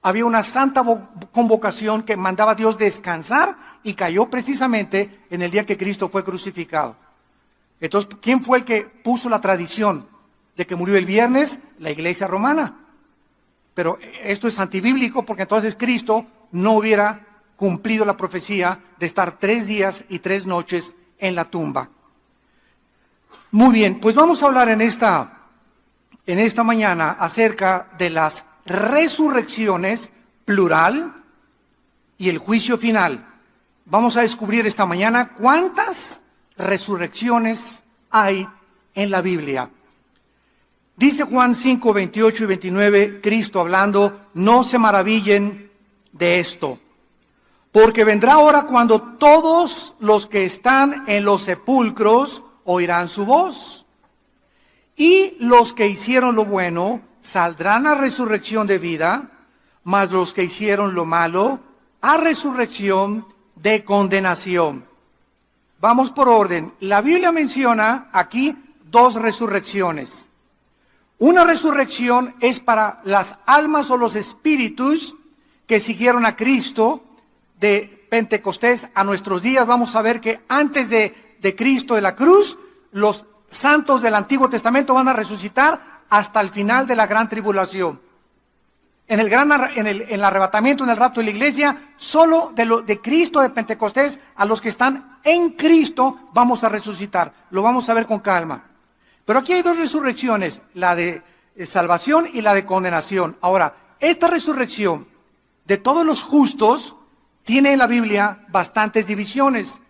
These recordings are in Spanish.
había una santa convocación que mandaba a Dios descansar y cayó precisamente en el día que Cristo fue crucificado. Entonces, ¿quién fue el que puso la tradición de que murió el viernes? La Iglesia romana. Pero esto es antibíblico porque entonces Cristo no hubiera cumplido la profecía de estar 3 días y 3 noches en la tumba. Muy bien, pues vamos a hablar en esta mañana acerca de las resurrecciones, plural, y el juicio final. Vamos a descubrir esta mañana cuántas resurrecciones hay en la Biblia. Dice Juan 5, 28 y 29, Cristo hablando: no se maravillen de esto, porque vendrá hora cuando todos los que están en los sepulcros oirán su voz, y los que hicieron lo bueno saldrán a resurrección de vida, mas los que hicieron lo malo a resurrección de condenación. Vamos por orden. La Biblia menciona aquí 2 resurrecciones. Una resurrección es para las almas o los espíritus que siguieron a Cristo de Pentecostés a nuestros días. Vamos a ver que antes de Cristo de la cruz, los santos del Antiguo Testamento van a resucitar hasta el final de la gran tribulación. En el arrebatamiento, en el rapto de la iglesia, solo de Cristo de Pentecostés, a los que están en Cristo vamos a resucitar. Lo vamos a ver con calma. Pero aquí hay 2 resurrecciones, la de salvación y la de condenación. Ahora, esta resurrección de todos los justos tiene en la Biblia bastantes divisiones,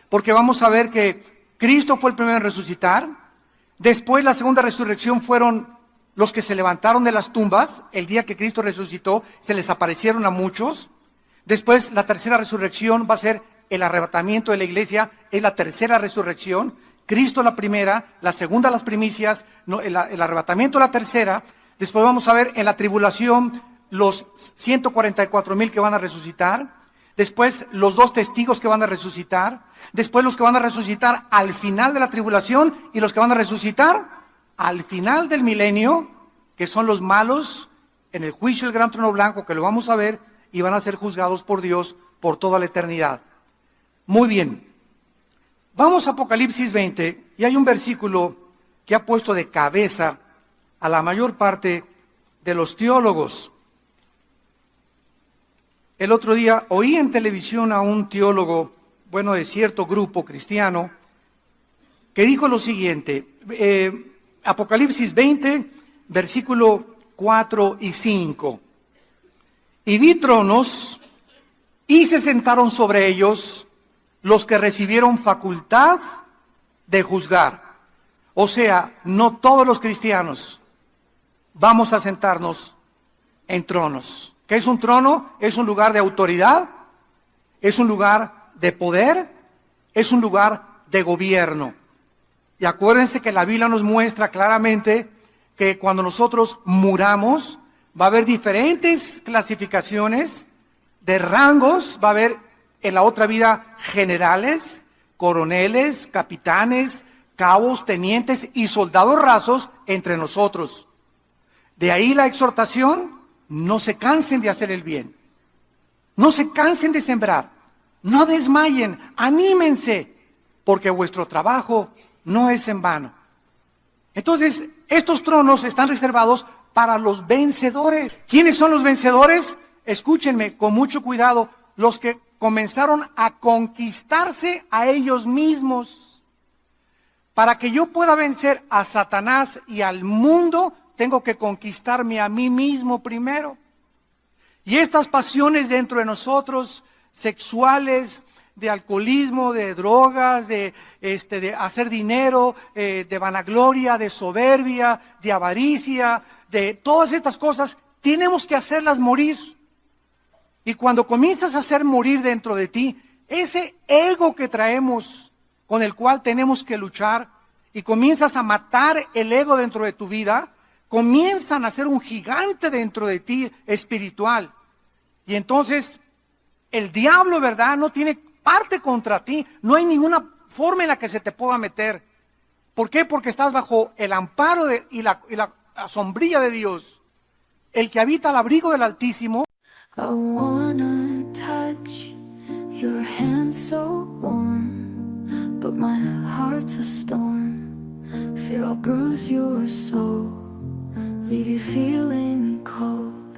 porque vamos a ver que Cristo fue el primero en resucitar. Después, la segunda resurrección fueron los que se levantaron de las tumbas. El día que Cristo resucitó, se les aparecieron a muchos. Después, la tercera resurrección va a ser el arrebatamiento de la iglesia, es la tercera resurrección. Cristo la primera, la segunda las primicias, el arrebatamiento la tercera. Después vamos a ver en la tribulación los 144,000 que van a resucitar. Después los 2 testigos que van a resucitar. Después los que van a resucitar al final de la tribulación y los que van a resucitar al final del milenio, que son los malos, en el juicio del gran trono blanco, que lo vamos a ver, y van a ser juzgados por Dios por toda la eternidad. Muy bien. Vamos a Apocalipsis 20, y hay un versículo que ha puesto de cabeza a la mayor parte de los teólogos. El otro día oí en televisión a un teólogo, de cierto grupo cristiano, que dijo lo siguiente, Apocalipsis 20, versículo 4 y 5. Y vi tronos, y se sentaron sobre ellos los que recibieron facultad de juzgar. O sea, no todos los cristianos vamos a sentarnos en tronos. ¿Qué es un trono? Es un lugar de autoridad, es un lugar de poder, es un lugar de gobierno. Y acuérdense que la Biblia nos muestra claramente que cuando nosotros muramos, va a haber diferentes clasificaciones de rangos, va a haber en la otra vida generales, coroneles, capitanes, cabos, tenientes y soldados rasos entre nosotros. De ahí la exhortación: no se cansen de hacer el bien, no se cansen de sembrar, no desmayen, anímense, porque vuestro trabajo no es en vano. Entonces, estos tronos están reservados para los vencedores. ¿Quiénes son los vencedores? Escúchenme con mucho cuidado: los que comenzaron a conquistarse a ellos mismos. Para que yo pueda vencer a Satanás y al mundo, tengo que conquistarme a mí mismo primero. Y estas pasiones dentro de nosotros, sexuales, de alcoholismo, de drogas, de hacer dinero, de vanagloria, de soberbia, de avaricia, de todas estas cosas, tenemos que hacerlas morir. Y cuando comienzas a hacer morir dentro de ti ese ego que traemos, con el cual tenemos que luchar, y comienzas a matar el ego dentro de tu vida, comienzan a ser un gigante dentro de ti espiritual. Y entonces el diablo, ¿verdad?, no tiene parte contra ti, no hay ninguna forma en la que se te pueda meter. ¿Por qué? Porque estás bajo el amparo y la sombrilla de Dios. El que habita al abrigo del Altísimo I wanna touch your hand so warm, but my heart's a storm. Fear I'll bruise your soul, leave you feeling cold.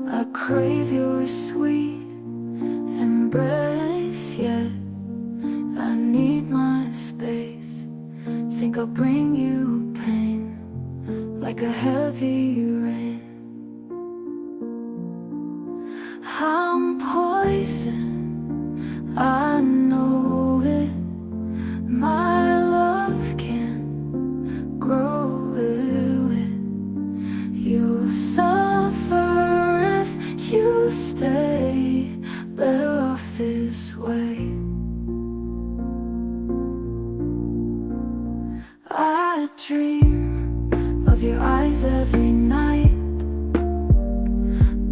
I crave your sweet embrace, yet I need my space. Think I'll bring you pain, like a heavy rain. I'm poison, I know it. My love can't grow with. You'll suffer if you stay, better off this way. I dream of your eyes every night,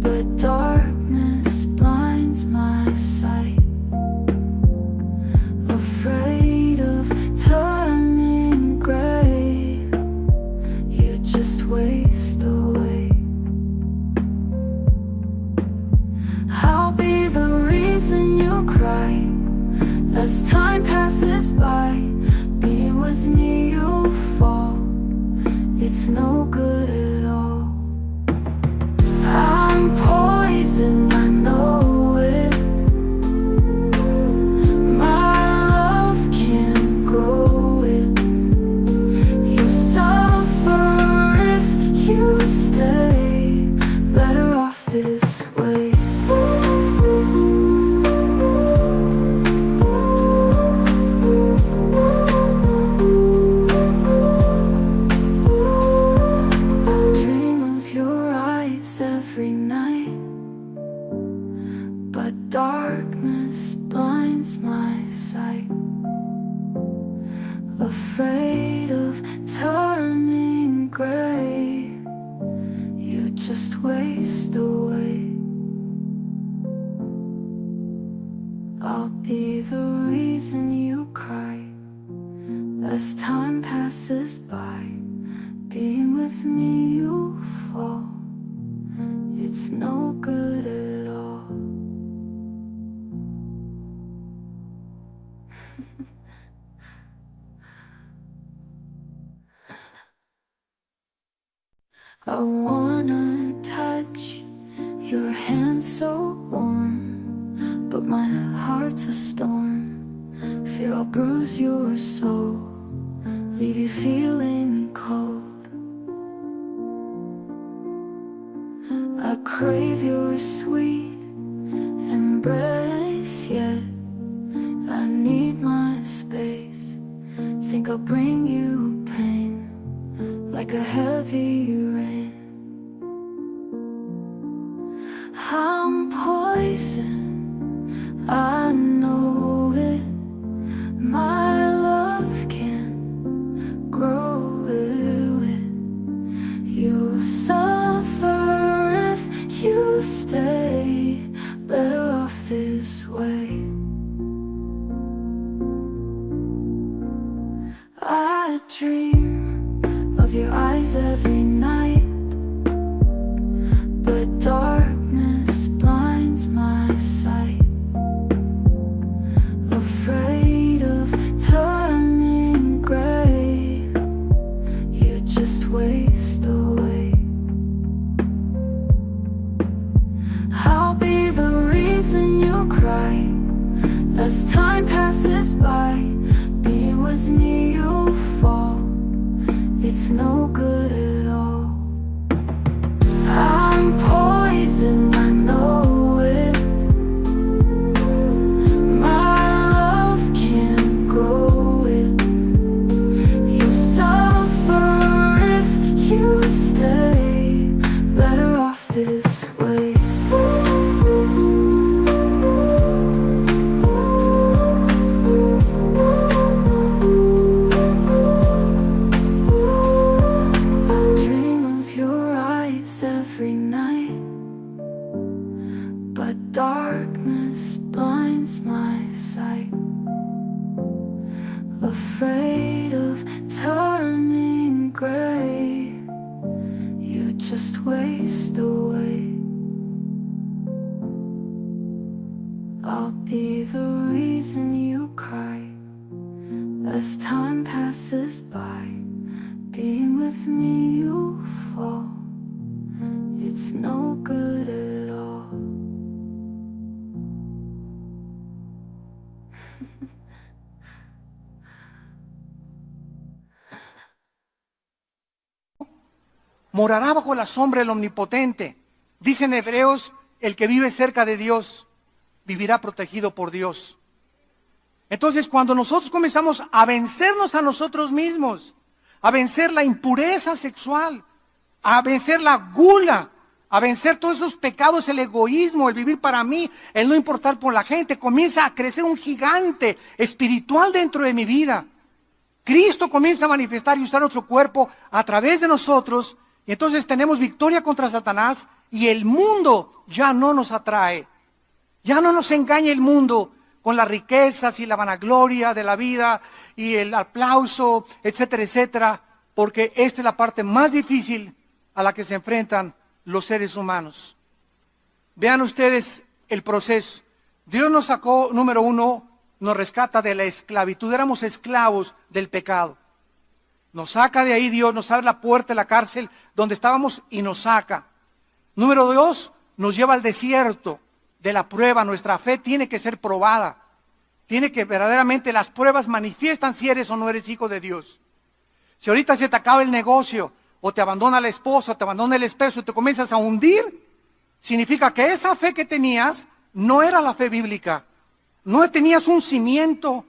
but darkness blinds my sight. Afraid of turning gray, you just waste away. I'll be the reason you cry as time passes by. Being with me you'll fall, it's no good at all. I'm poison, I know it. My love can't grow it. You suffer if you stay, better off this way. Every night, but darkness blinds my sight. Afraid of turning gray, you just waste away. I'll be the reason you cry as time passes by. Being with me you fall, it's no good at all. I wanna touch your hand so warm, but my heart's a storm. Fear I'll bruise your soul, leave you feeling cold. I crave your sweet embrace, yet I need my space. Think I'll bring you pain, like a heavy rain. I'm poison, I know it. My love can't grow with. You'll suffer if you stay, better off this way. I dream of your eyes every night, but darkness blinds my sight. Afraid of turning gray, you just waste away. I'll be the reason you cry as time passes by. Being with me you'll fall, it's no good at all. I'm poison, I know it. My love can't grow it. You suffer if you stay, better off this way. Every night, but darkness blinds my sight. Afraid of turning gray, you just just waste away. I'll be the reason you cry as time passes by. Being with me you fall. It's no good at all. Morará bajo la sombra del Omnipotente. Dicen Hebreos, el que vive cerca de Dios vivirá protegido por Dios. Entonces, cuando nosotros comenzamos a vencernos a nosotros mismos, a vencer la impureza sexual, a vencer la gula, a vencer todos esos pecados, el egoísmo, el vivir para mí, el no importar por la gente, comienza a crecer un gigante espiritual dentro de mi vida. Cristo comienza a manifestar y usar nuestro cuerpo a través de nosotros, y entonces tenemos victoria contra Satanás, y el mundo ya no nos atrae. Ya no nos engaña el mundo con las riquezas y la vanagloria de la vida y el aplauso, etcétera, etcétera, porque esta es la parte más difícil a la que se enfrentan los seres humanos. Vean ustedes el proceso. Dios nos sacó, número uno, nos rescata de la esclavitud. Éramos esclavos del pecado. Nos saca de ahí Dios, nos abre la puerta de la cárcel donde estábamos y nos saca. Número dos, nos lleva al desierto de la prueba. Nuestra fe tiene que ser probada. Tiene que verdaderamente, las pruebas manifiestan si eres o no eres hijo de Dios. Si ahorita se te acaba el negocio, o te abandona la esposa, o te abandona el esposo, y te comienzas a hundir, significa que esa fe que tenías no era la fe bíblica. No tenías un cimiento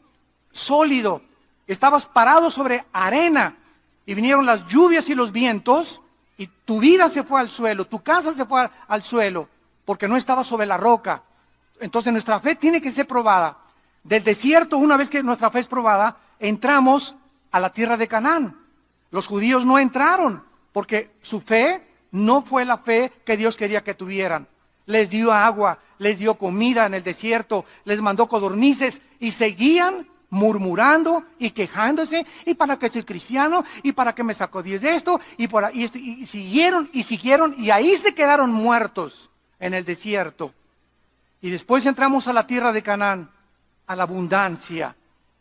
sólido. Estabas parado sobre arena, y vinieron las lluvias y los vientos, y tu vida se fue al suelo, tu casa se fue al suelo, porque no estaba sobre la roca. Entonces nuestra fe tiene que ser probada. Del desierto, una vez que nuestra fe es probada, entramos a la tierra de Canaán. Los judíos no entraron, porque su fe no fue la fe que Dios quería que tuvieran. Les dio agua, les dio comida en el desierto, les mandó codornices, y seguían murmurando y quejándose, y para qué soy cristiano, y para qué me sacó Dios de esto, y siguieron, y ahí se quedaron muertos en el desierto. Y después entramos a la tierra de Canaán, a la abundancia.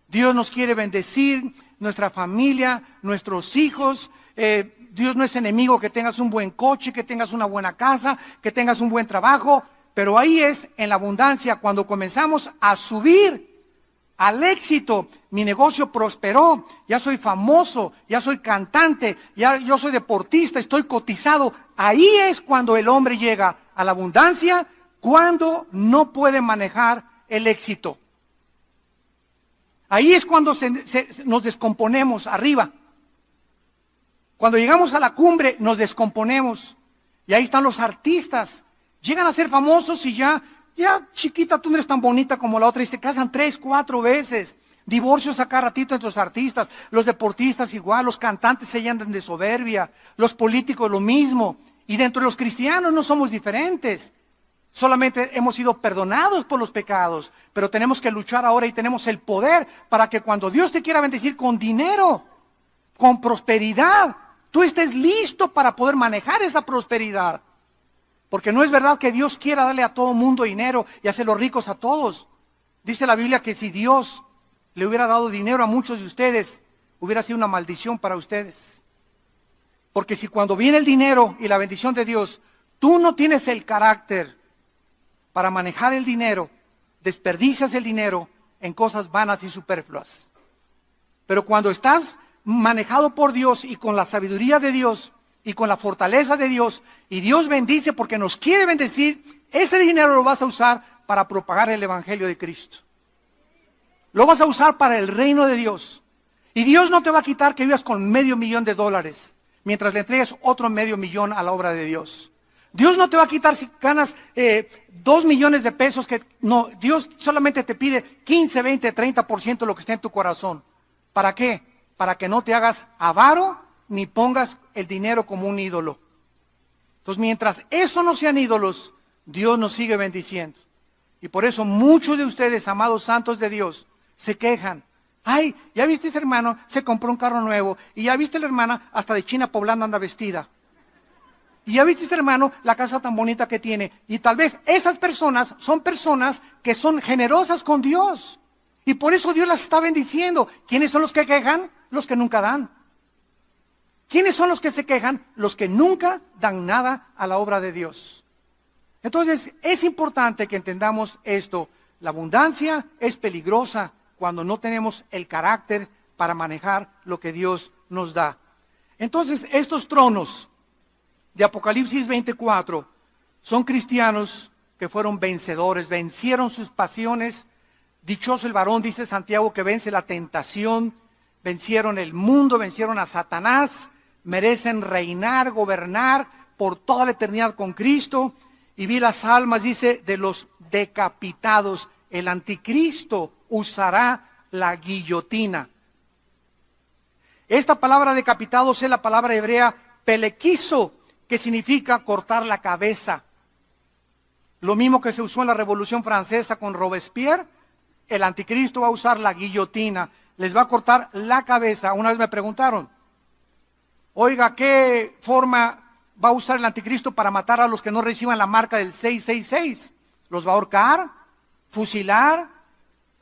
Dios nos quiere bendecir, nuestra familia, nuestros hijos. Dios no es enemigo que tengas un buen coche, que tengas una buena casa, que tengas un buen trabajo, pero ahí es en la abundancia cuando comenzamos a subir al éxito. Mi negocio prosperó, ya soy famoso, ya soy cantante, ya yo soy deportista, estoy cotizado. Ahí es cuando el hombre llega a la abundancia, cuando no puede manejar el éxito. Ahí es cuando nos descomponemos arriba. Cuando llegamos a la cumbre nos descomponemos. Y ahí están los artistas. Llegan a ser famosos y ya chiquita, tú no eres tan bonita como la otra. Y se casan 3, 4 veces. Divorcios a cada ratito entre los artistas. Los deportistas igual, los cantantes se llenan de soberbia. Los políticos lo mismo. Y dentro de los cristianos no somos diferentes. Solamente hemos sido perdonados por los pecados, pero tenemos que luchar ahora y tenemos el poder para que cuando Dios te quiera bendecir con dinero, con prosperidad, tú estés listo para poder manejar esa prosperidad. Porque no es verdad que Dios quiera darle a todo mundo dinero y hacerlos ricos a todos. Dice la Biblia que si Dios le hubiera dado dinero a muchos de ustedes, hubiera sido una maldición para ustedes. Porque si cuando viene el dinero y la bendición de Dios, tú no tienes el carácter para manejar el dinero, desperdicias el dinero en cosas vanas y superfluas. Pero cuando estás manejado por Dios y con la sabiduría de Dios y con la fortaleza de Dios, y Dios bendice porque nos quiere bendecir, ese dinero lo vas a usar para propagar el Evangelio de Cristo. Lo vas a usar para el reino de Dios. Y Dios no te va a quitar que vivas con $500,000 mientras le entregues otro $500,000 a la obra de Dios. Dios no te va a quitar si ganas 2 millones de pesos, que no, Dios solamente te pide 15, 20, 30% de lo que está en tu corazón. ¿Para qué? Para que no te hagas avaro ni pongas el dinero como un ídolo. Entonces, mientras eso no sean ídolos, Dios nos sigue bendiciendo. Y por eso muchos de ustedes, amados santos de Dios, se quejan. Ay, ya viste ese hermano, se compró un carro nuevo, y ya viste la hermana, hasta de China poblana anda vestida. Y ya viste, hermano, la casa tan bonita que tiene. Y tal vez esas personas son personas que son generosas con Dios. Y por eso Dios las está bendiciendo. ¿Quiénes son los que quejan? Los que nunca dan. ¿Quiénes son los que se quejan? Los que nunca dan nada a la obra de Dios. Entonces, es importante que entendamos esto. La abundancia es peligrosa cuando no tenemos el carácter para manejar lo que Dios nos da. Entonces, estos tronos de Apocalipsis 24 son cristianos que fueron vencedores, vencieron sus pasiones. Dichoso el varón, dice Santiago, que vence la tentación, vencieron el mundo, vencieron a Satanás, merecen reinar, gobernar por toda la eternidad con Cristo. Y vi las almas, dice, de los decapitados. El anticristo usará la guillotina. Esta palabra decapitados es la palabra hebrea pelequizo, que significa cortar la cabeza. Lo mismo que se usó en la Revolución Francesa con Robespierre, el anticristo va a usar la guillotina, les va a cortar la cabeza. Una vez me preguntaron, oiga, ¿qué forma va a usar el anticristo para matar a los que no reciban la marca del 666? ¿Los va a ahorcar? ¿Fusilar?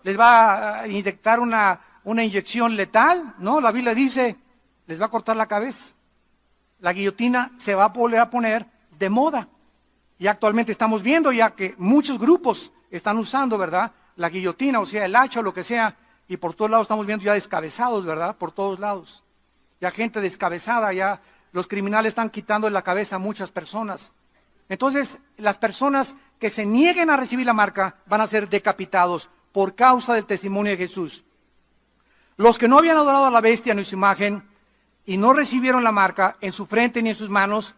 ¿Les va a inyectar una inyección letal? No, la Biblia dice, les va a cortar la cabeza. La guillotina se va a volver a poner de moda. Y actualmente estamos viendo ya que muchos grupos están usando, ¿verdad?, la guillotina, o sea, el hacha o lo que sea, y por todos lados estamos viendo ya descabezados, ¿verdad?, por todos lados. Ya gente descabezada, ya los criminales están quitando la cabeza a muchas personas. Entonces, las personas que se nieguen a recibir la marca van a ser decapitados por causa del testimonio de Jesús. Los que no habían adorado a la bestia ni su imagen y no recibieron la marca en su frente ni en sus manos,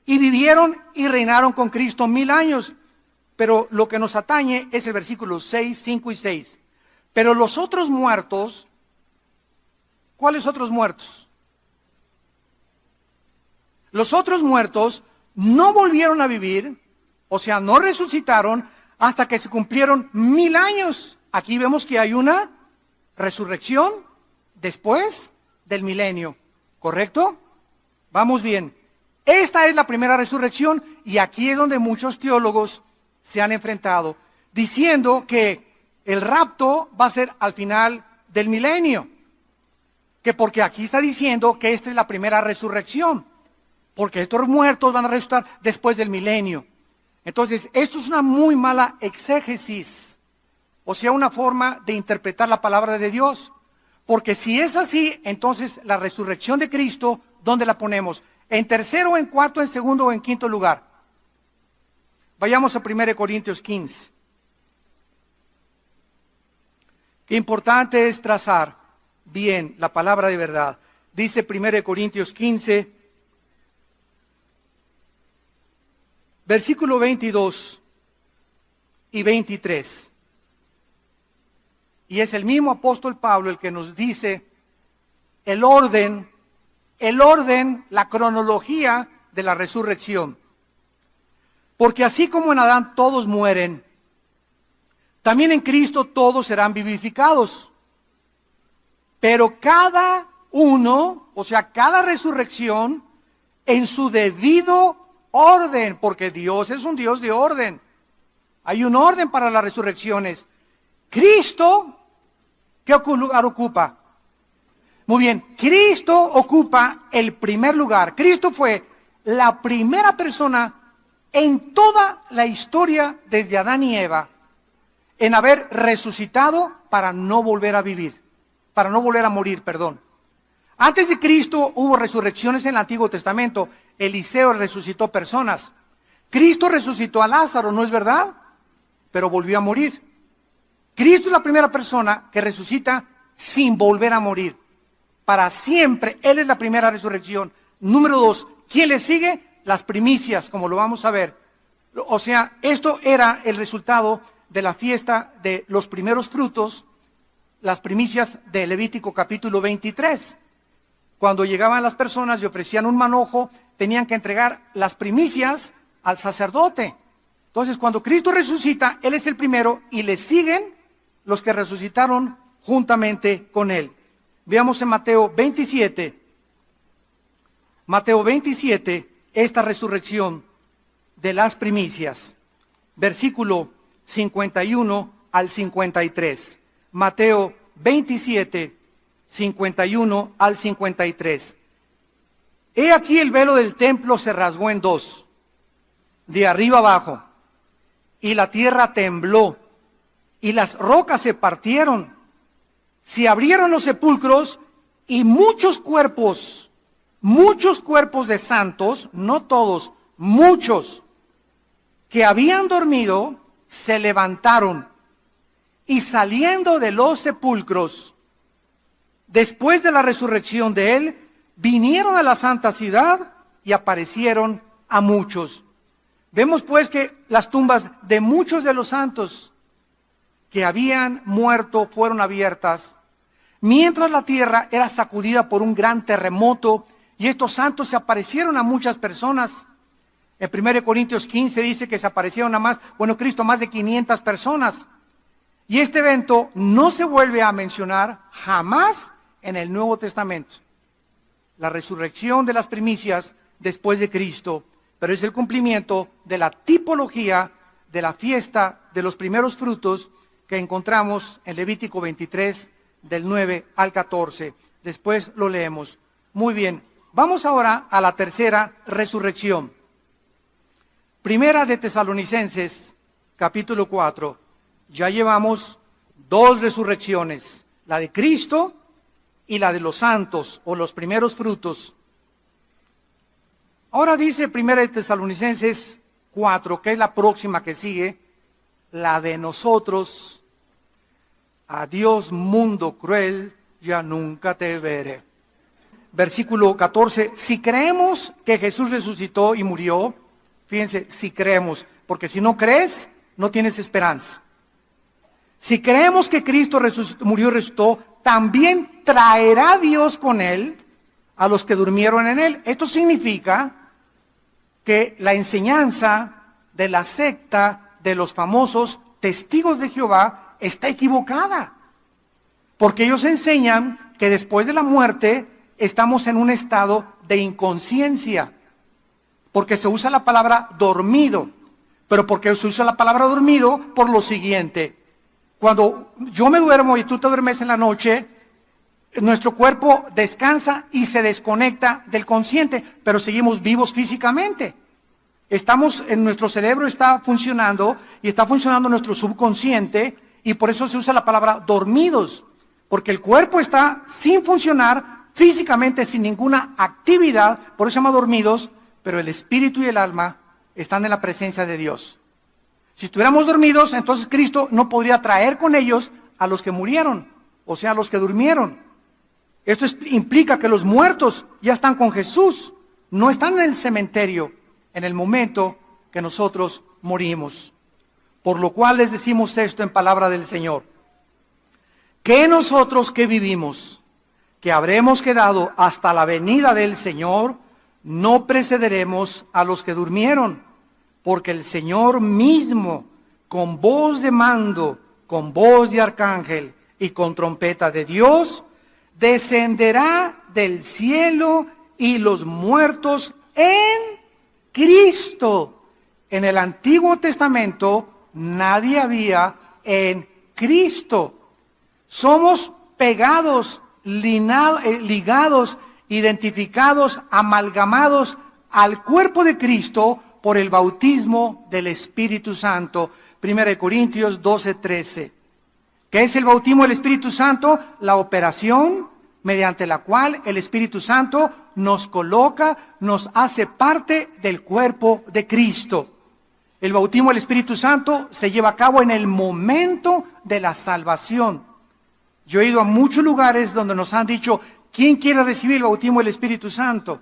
y vivieron y reinaron con Cristo 1000 años. Pero lo que nos atañe es el versículo 6, 5 y 6. Pero los otros muertos, ¿cuáles otros muertos? Los otros muertos no volvieron a vivir, o sea, no resucitaron hasta que se cumplieron 1000 años. Aquí vemos que hay una resurrección después del milenio, ¿correcto? Vamos bien. Esta es la primera resurrección y aquí es donde muchos teólogos se han enfrentado, diciendo que el rapto va a ser al final del milenio, que porque aquí está diciendo que esta es la primera resurrección, porque estos muertos van a resucitar después del milenio. Entonces, esto es una muy mala exégesis, o sea, una forma de interpretar la palabra de Dios, porque si es así, entonces la resurrección de Cristo, ¿dónde la ponemos? ¿En tercero, en cuarto, en segundo o en quinto lugar? Vayamos a 1 Corintios 15. Qué importante es trazar bien la palabra de verdad. Dice 1 Corintios 15, versículo 22 y 23. Y es el mismo apóstol Pablo el que nos dice el orden, la cronología de la resurrección. Porque así como en Adán todos mueren, también en Cristo todos serán vivificados. Pero cada uno, o sea, cada resurrección, en su debido orden, porque Dios es un Dios de orden. Hay un orden para las resurrecciones. Cristo, ¿qué lugar ocupa? Muy bien, Cristo ocupa el primer lugar. Cristo fue la primera persona en toda la historia desde Adán y Eva en haber resucitado para no volver a vivir, para no volver a morir, perdón. Antes de Cristo hubo resurrecciones en el Antiguo Testamento. Eliseo resucitó personas. Cristo resucitó a Lázaro, ¿no es verdad? Pero volvió a morir. Cristo es la primera persona que resucita sin volver a morir. Para siempre, Él es la primera resurrección. Número 2, ¿quién le sigue? Las primicias, como lo vamos a ver. O sea, esto era el resultado de la fiesta de los primeros frutos, las primicias de Levítico capítulo 23. Cuando llegaban las personas y ofrecían un manojo, tenían que entregar las primicias al sacerdote. Entonces, cuando Cristo resucita, Él es el primero y le siguen los que resucitaron juntamente con Él. Veamos en Mateo 27. Mateo 27, esta resurrección de las primicias. Versículo 51 al 53. Mateo 27, 51 al 53. He aquí el velo del templo se rasgó en dos, de arriba abajo, y la tierra tembló, y las rocas se partieron, se abrieron los sepulcros, y muchos cuerpos de santos, no todos, muchos, que habían dormido, se levantaron, y saliendo de los sepulcros, después de la resurrección de él, vinieron a la santa ciudad y aparecieron a muchos. Vemos pues que las tumbas de muchos de los santos que habían muerto fueron abiertas, mientras la tierra era sacudida por un gran terremoto, y estos santos se aparecieron a muchas personas. En 1 Corintios 15 dice que se aparecieron Cristo, más de 500 personas. Y este evento no se vuelve a mencionar jamás en el Nuevo Testamento. La resurrección de las primicias después de Cristo, pero es el cumplimiento de la tipología de la fiesta de los primeros frutos que encontramos en Levítico 23, del 9 al 14. Después lo leemos. Muy bien, vamos ahora a la tercera resurrección. Primera de Tesalonicenses, capítulo 4. Ya llevamos dos resurrecciones, la de Cristo y la de los santos, o los primeros frutos. Ahora dice Primera de Tesalonicenses 4, que es la próxima que sigue, la de nosotros. Adiós mundo cruel, ya nunca te veré. Versículo 14, si creemos que Jesús resucitó y murió, fíjense, si creemos, porque si no crees, no tienes esperanza. Si creemos que Cristo murió y resucitó, también traerá Dios con él a los que durmieron en él. Esto significa que la enseñanza de la secta de los famosos testigos de Jehová está equivocada, porque ellos enseñan que después de la muerte estamos en un estado de inconsciencia, porque se usa la palabra dormido. Pero porque se usa la palabra dormido por lo siguiente: cuando yo me duermo y tú te duermes en la noche, nuestro cuerpo descansa y se desconecta del consciente, pero seguimos vivos físicamente. Nuestro cerebro está funcionando y está funcionando nuestro subconsciente, y por eso se usa la palabra dormidos, porque el cuerpo está sin funcionar físicamente, sin ninguna actividad, por eso se llama dormidos, pero el espíritu y el alma están en la presencia de Dios. Si estuviéramos dormidos, entonces Cristo no podría traer con ellos a los que murieron, o sea, a los que durmieron. Esto implica que los muertos ya están con Jesús, no están en el cementerio en el momento que nosotros morimos. Por lo cual les decimos esto en palabra del Señor: que nosotros que vivimos, que habremos quedado hasta la venida del Señor, no precederemos a los que durmieron, porque el Señor mismo, con voz de mando, con voz de arcángel y con trompeta de Dios, descenderá del cielo, y los muertos en Cristo. En el Antiguo Testamento nadie había en Cristo. Somos pegados, ligados, identificados, amalgamados al cuerpo de Cristo por el bautismo del Espíritu Santo. 1 Corintios 12:13. ¿Qué es el bautismo del Espíritu Santo? La operación mediante la cual el Espíritu Santo nos coloca, nos hace parte del cuerpo de Cristo. El bautismo del Espíritu Santo se lleva a cabo en el momento de la salvación. Yo he ido a muchos lugares donde nos han dicho: ¿quién quiere recibir el bautismo del Espíritu Santo?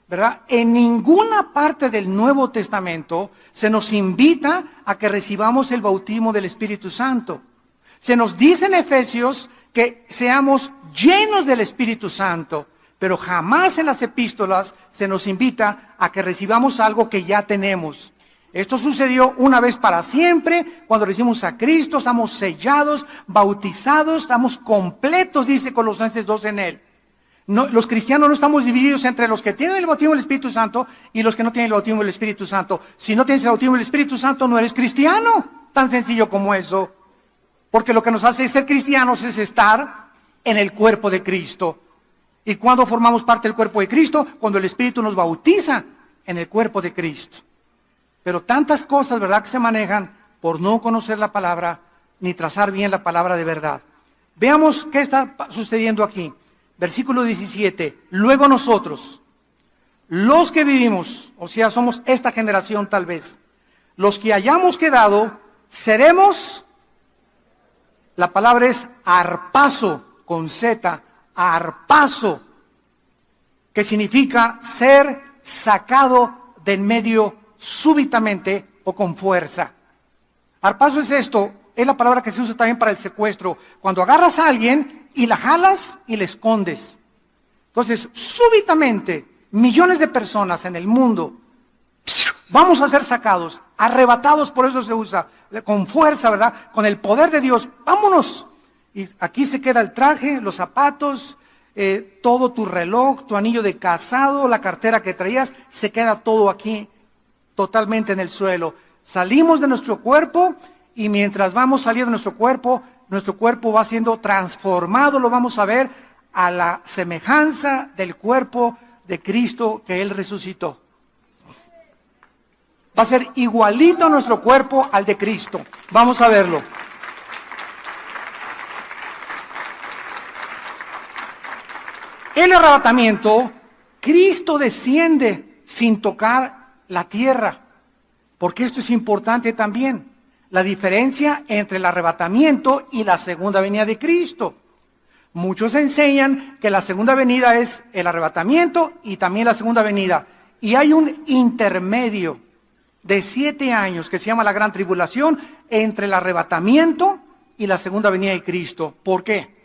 ¿Verdad? En ninguna parte del Nuevo Testamento se nos invita a que recibamos el bautismo del Espíritu Santo. Se nos dice en Efesios que seamos llenos del Espíritu Santo, pero jamás en las epístolas se nos invita a que recibamos algo que ya tenemos. Esto sucedió una vez para siempre, cuando recibimos a Cristo, estamos sellados, bautizados, estamos completos, dice Colosenses 2 en él. No, los cristianos no estamos divididos entre los que tienen el bautismo del Espíritu Santo y los que no tienen el bautismo del Espíritu Santo. Si no tienes el bautismo del Espíritu Santo, no eres cristiano. Tan sencillo como eso. Porque lo que nos hace ser cristianos es estar en el cuerpo de Cristo. ¿Y cuando formamos parte del cuerpo de Cristo? Cuando el Espíritu nos bautiza en el cuerpo de Cristo. Pero tantas cosas, ¿verdad?, que se manejan por no conocer la palabra ni trazar bien la palabra de verdad. Veamos qué está sucediendo aquí. Versículo 17. Luego nosotros, los que vivimos, o sea, somos esta generación tal vez, los que hayamos quedado, seremos, la palabra es arpazo, con Z, arpazo, que significa ser sacado del medio súbitamente o con fuerza. Arpazo es esto, es la palabra que se usa también para el secuestro. Cuando agarras a alguien y la jalas y la escondes. Entonces, súbitamente, millones de personas en el mundo vamos a ser sacados, arrebatados, por eso se usa, con fuerza, ¿verdad? Con el poder de Dios, vámonos. Y aquí se queda el traje, los zapatos, todo tu reloj, tu anillo de casado, la cartera que traías, se queda todo aquí, totalmente en el suelo. Salimos de nuestro cuerpo y mientras vamos saliendo de nuestro cuerpo va siendo transformado, lo vamos a ver, a la semejanza del cuerpo de Cristo que Él resucitó. Va a ser igualito nuestro cuerpo al de Cristo. Vamos a verlo. El arrebatamiento, Cristo desciende sin tocar la tierra, porque esto es importante también, la diferencia entre el arrebatamiento y la segunda venida de Cristo. Muchos enseñan que la segunda venida es el arrebatamiento y también la segunda venida, y hay un intermedio de 7 años que se llama la gran tribulación entre el arrebatamiento y la segunda venida de Cristo. ¿Por qué?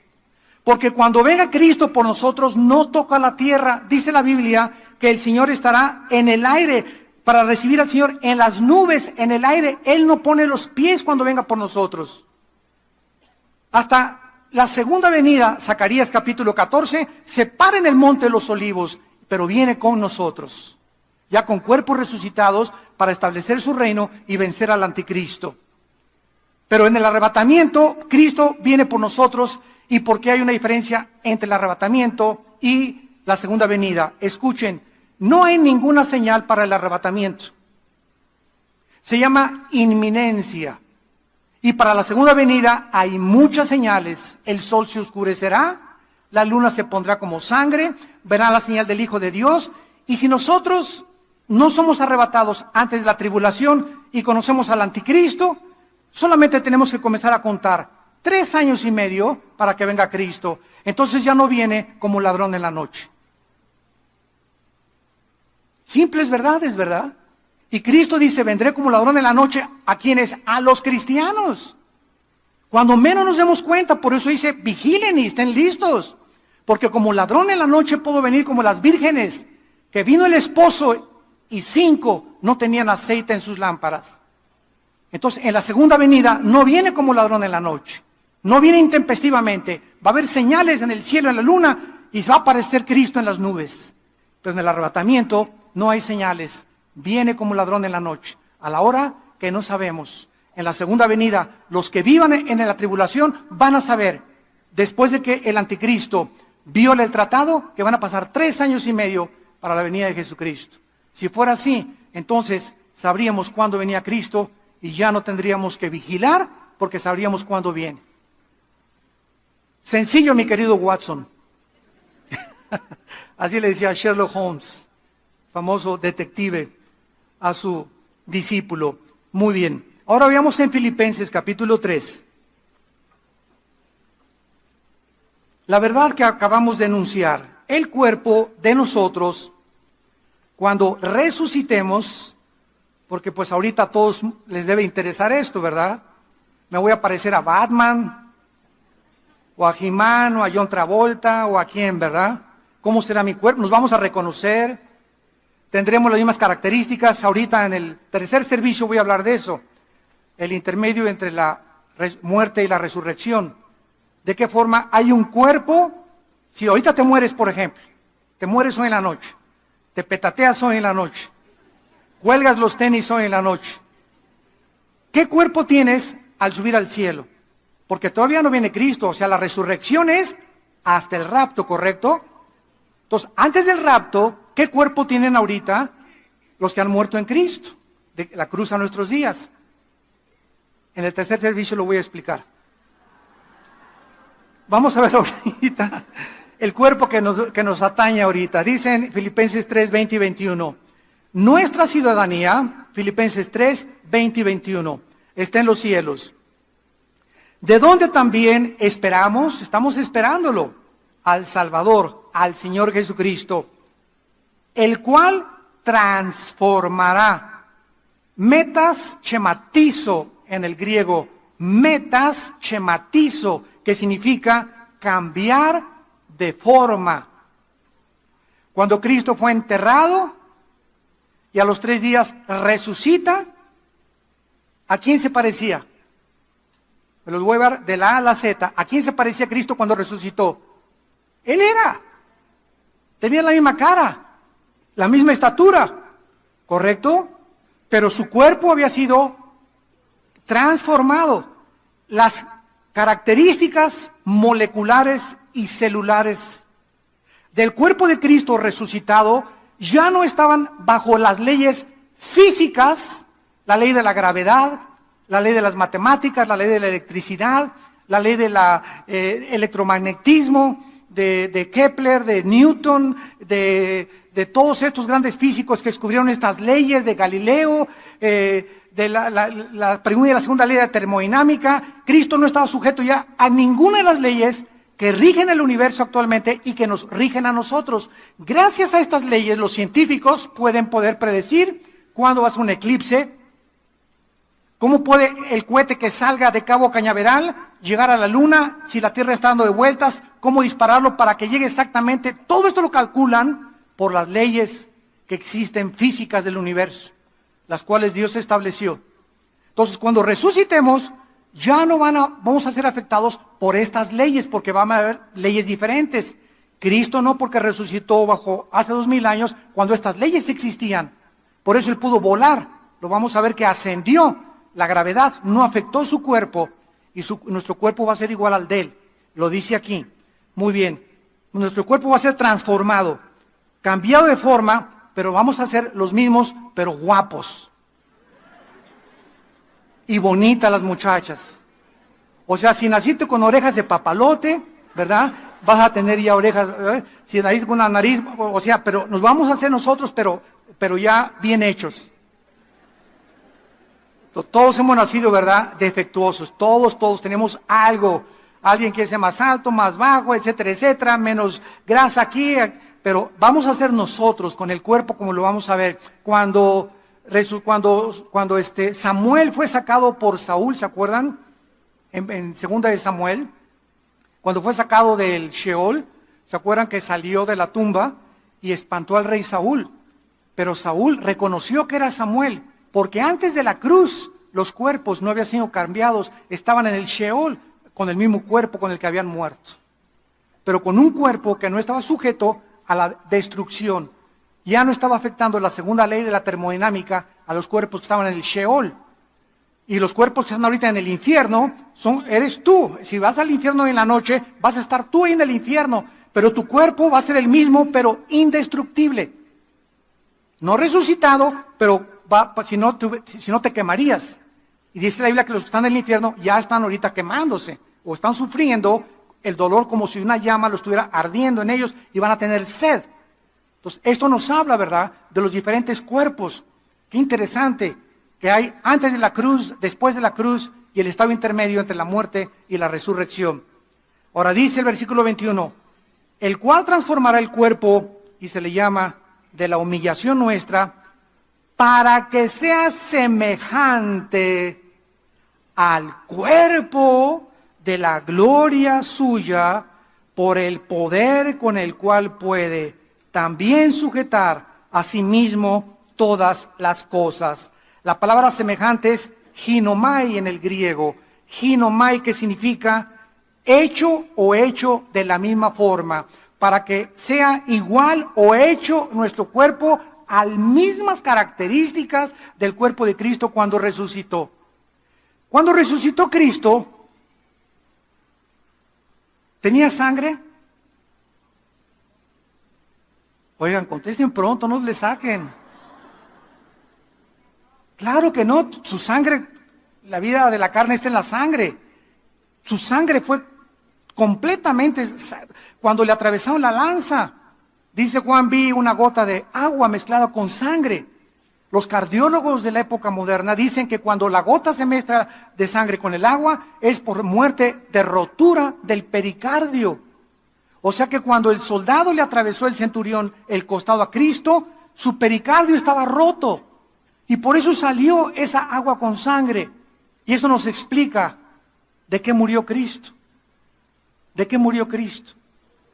Porque cuando venga Cristo por nosotros no toca la tierra. Dice la Biblia que el Señor estará en el aire para recibir al Señor en las nubes, en el aire. Él no pone los pies cuando venga por nosotros. Hasta la segunda venida, Zacarías capítulo 14, se para en el monte de los olivos, pero viene con nosotros, ya con cuerpos resucitados para establecer su reino y vencer al anticristo. Pero en el arrebatamiento, Cristo viene por nosotros. ¿Y por qué hay una diferencia entre el arrebatamiento y la segunda venida? Escuchen, no hay ninguna señal para el arrebatamiento. Se llama inminencia. Y para la segunda venida hay muchas señales. El sol se oscurecerá, la luna se pondrá como sangre, verán la señal del Hijo de Dios. Y si nosotros no somos arrebatados antes de la tribulación y conocemos al anticristo, solamente tenemos que comenzar a contar 3 años y medio para que venga Cristo. Entonces ya no viene como ladrón en la noche. Simples verdades, ¿verdad? Y Cristo dice, vendré como ladrón en la noche. ¿A quiénes? A los cristianos. Cuando menos nos demos cuenta, por eso dice, vigilen y estén listos. Porque como ladrón en la noche puedo venir como las vírgenes, que vino el esposo y 5 no tenían aceite en sus lámparas. Entonces, en la segunda venida no viene como ladrón en la noche. No viene intempestivamente. Va a haber señales en el cielo, en la luna, y va a aparecer Cristo en las nubes. Pero en el arrebatamiento no hay señales. Viene como ladrón en la noche, a la hora que no sabemos. En la segunda venida, los que vivan en la tribulación van a saber, después de que el anticristo viole el tratado, que van a pasar 3 años y medio para la venida de Jesucristo. Si fuera así, entonces sabríamos cuándo venía Cristo y ya no tendríamos que vigilar porque sabríamos cuándo viene. Sencillo, mi querido Watson. Así le decía Sherlock Holmes, famoso detective, a su discípulo. Muy bien. Ahora veamos en Filipenses capítulo 3. La verdad que acabamos de enunciar. El cuerpo de nosotros, cuando resucitemos, porque pues ahorita a todos les debe interesar esto, ¿verdad? Me voy a parecer a Batman, o a He-Man, o a John Travolta, o a quién, ¿verdad? ¿Cómo será mi cuerpo? Nos vamos a reconocer, tendremos las mismas características. Ahorita en el tercer servicio voy a hablar de eso, el intermedio entre la muerte y la resurrección. ¿De qué forma hay un cuerpo Si ahorita te mueres, por ejemplo, te mueres hoy en la noche, te petateas hoy en la noche, cuelgas los tenis hoy en la noche, ¿qué cuerpo tienes al subir al cielo? Porque todavía no viene Cristo, o sea, la resurrección es hasta el rapto, ¿correcto? Entonces, antes del rapto, ¿qué cuerpo tienen ahorita los que han muerto en Cristo? De la cruz a nuestros días. En el tercer servicio lo voy a explicar. Vamos a ver ahorita el cuerpo que nos atañe ahorita. Dice en Filipenses 3, 20 y 21. Nuestra ciudadanía, Filipenses 3, 20 y 21, está en los cielos. De donde también estamos esperándolo, al Salvador, al Señor Jesucristo, el cual transformará. Metas schematizo en el griego, metas schematizo, que significa cambiar de forma. Cuando Cristo fue enterrado y a los 3 días resucita, ¿a quién se parecía? Me los voy a ver de la A a la Z. ¿A quién se parecía Cristo cuando resucitó? Él era. Tenía la misma cara, la misma estatura, ¿correcto? Pero su cuerpo había sido transformado. Las características moleculares y celulares del cuerpo de Cristo resucitado ya no estaban bajo las leyes físicas, la ley de la gravedad, la ley de las matemáticas, la ley de la electricidad, la ley del electromagnetismo, de Kepler, de Newton, de todos estos grandes físicos que descubrieron estas leyes, de Galileo, de la primera y la segunda ley de termodinámica. Cristo no estaba sujeto ya a ninguna de las leyes que rigen el universo actualmente y que nos rigen a nosotros. Gracias a estas leyes, los científicos pueden predecir cuándo va a ser un eclipse, cómo puede el cohete que salga de Cabo Cañaveral llegar a la Luna, si la Tierra está dando de vueltas, cómo dispararlo para que llegue exactamente. Todo esto lo calculan por las leyes que existen físicas del universo, las cuales Dios estableció. Entonces, cuando resucitemos, ya no vamos a ser afectados por estas leyes, porque van a haber leyes diferentes. Cristo no, porque resucitó hace 2000 años, cuando estas leyes existían. Por eso Él pudo volar. Lo vamos a ver que ascendió. La gravedad no afectó su cuerpo y nuestro cuerpo va a ser igual al de Él. Lo dice aquí. Muy bien. Nuestro cuerpo va a ser transformado, cambiado de forma, pero vamos a ser los mismos, pero guapos. Y bonitas las muchachas. O sea, si naciste con orejas de papalote, ¿verdad? Vas a tener ya orejas, si naciste con una nariz, o sea, pero nos vamos a hacer nosotros, pero ya bien hechos. Todos hemos nacido, ¿verdad? Defectuosos. Todos tenemos algo. Alguien quiere ser más alto, más bajo, etcétera, etcétera, menos grasa aquí. Pero vamos a ser nosotros con el cuerpo como lo vamos a ver. Cuando Samuel fue sacado por Saúl, ¿se acuerdan? En segunda de Samuel, cuando fue sacado del Sheol, ¿se acuerdan que salió de la tumba y espantó al rey Saúl? Pero Saúl reconoció que era Samuel, porque antes de la cruz los cuerpos no habían sido cambiados, estaban en el Sheol con el mismo cuerpo con el que habían muerto, pero con un cuerpo que no estaba sujeto a la destrucción. Ya no estaba afectando la segunda ley de la termodinámica a los cuerpos que estaban en el Sheol. Y los cuerpos que están ahorita en el infierno eres tú. Si vas al infierno en la noche, vas a estar tú ahí en el infierno, pero tu cuerpo va a ser el mismo, pero indestructible. No resucitado, pero si no te quemarías. Y dice la Biblia que los que están en el infierno ya están ahorita quemándose, o están sufriendo el dolor como si una llama lo estuviera ardiendo en ellos y van a tener sed. Entonces, esto nos habla, ¿verdad?, de los diferentes cuerpos. Qué interesante que hay antes de la cruz, después de la cruz y el estado intermedio entre la muerte y la resurrección. Ahora dice el versículo 21, el cual transformará el cuerpo, y se le llama de la humillación nuestra, para que sea semejante al cuerpo de la gloria suya, por el poder con el cual puede también sujetar a sí mismo todas las cosas. La palabra semejante es ginomai en el griego. Ginomai, que significa hecho o hecho de la misma forma. para que sea igual o hecho nuestro cuerpo a las mismas características del cuerpo de Cristo cuando resucitó. Cuando resucitó Cristo, ¿tenía sangre? Oigan, contesten pronto, no le saquen. Claro que no, su sangre, la vida de la carne está en la sangre. Su sangre fue completamente, cuando le atravesaron la lanza, dice Juan, vi una gota de agua mezclada con sangre. Los cardiólogos de la época moderna dicen que cuando la gota se mezcla de sangre con el agua es por muerte de rotura del pericardio. O sea que cuando el soldado le atravesó el centurión el costado a Cristo, su pericardio estaba roto. Y por eso salió esa agua con sangre. Y eso nos explica de qué murió Cristo. ¿De qué murió Cristo?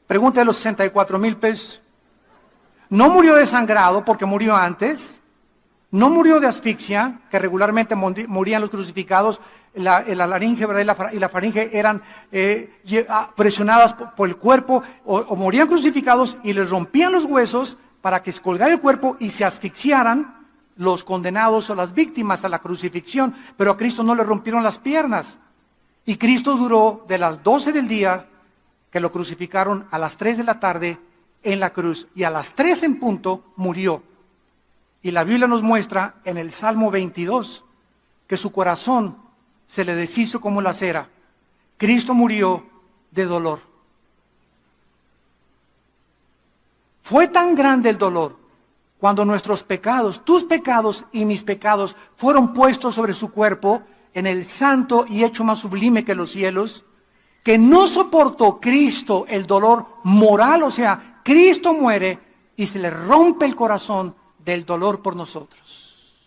Pregunta de los 64,000 pesos. No murió desangrado porque murió antes. No murió de asfixia, que regularmente morían los crucificados. La laringe, ¿verdad? y la faringe eran presionadas por el cuerpo, o morían crucificados y les rompían los huesos para que se colgara el cuerpo y se asfixiaran los condenados o las víctimas a la crucifixión. Pero a Cristo no le rompieron las piernas. Y Cristo duró de las 12 del día, que lo crucificaron, a las 3 de la tarde en la cruz. Y a las 3 en punto murió. Y la Biblia nos muestra en el Salmo 22 que su corazón se le deshizo como la cera. Cristo murió de dolor. Fue tan grande el dolor cuando nuestros pecados, tus pecados y mis pecados, fueron puestos sobre su cuerpo en el santo y hecho más sublime que los cielos, que no soportó Cristo el dolor moral. O sea, Cristo muere y se le rompe el corazón del dolor por nosotros.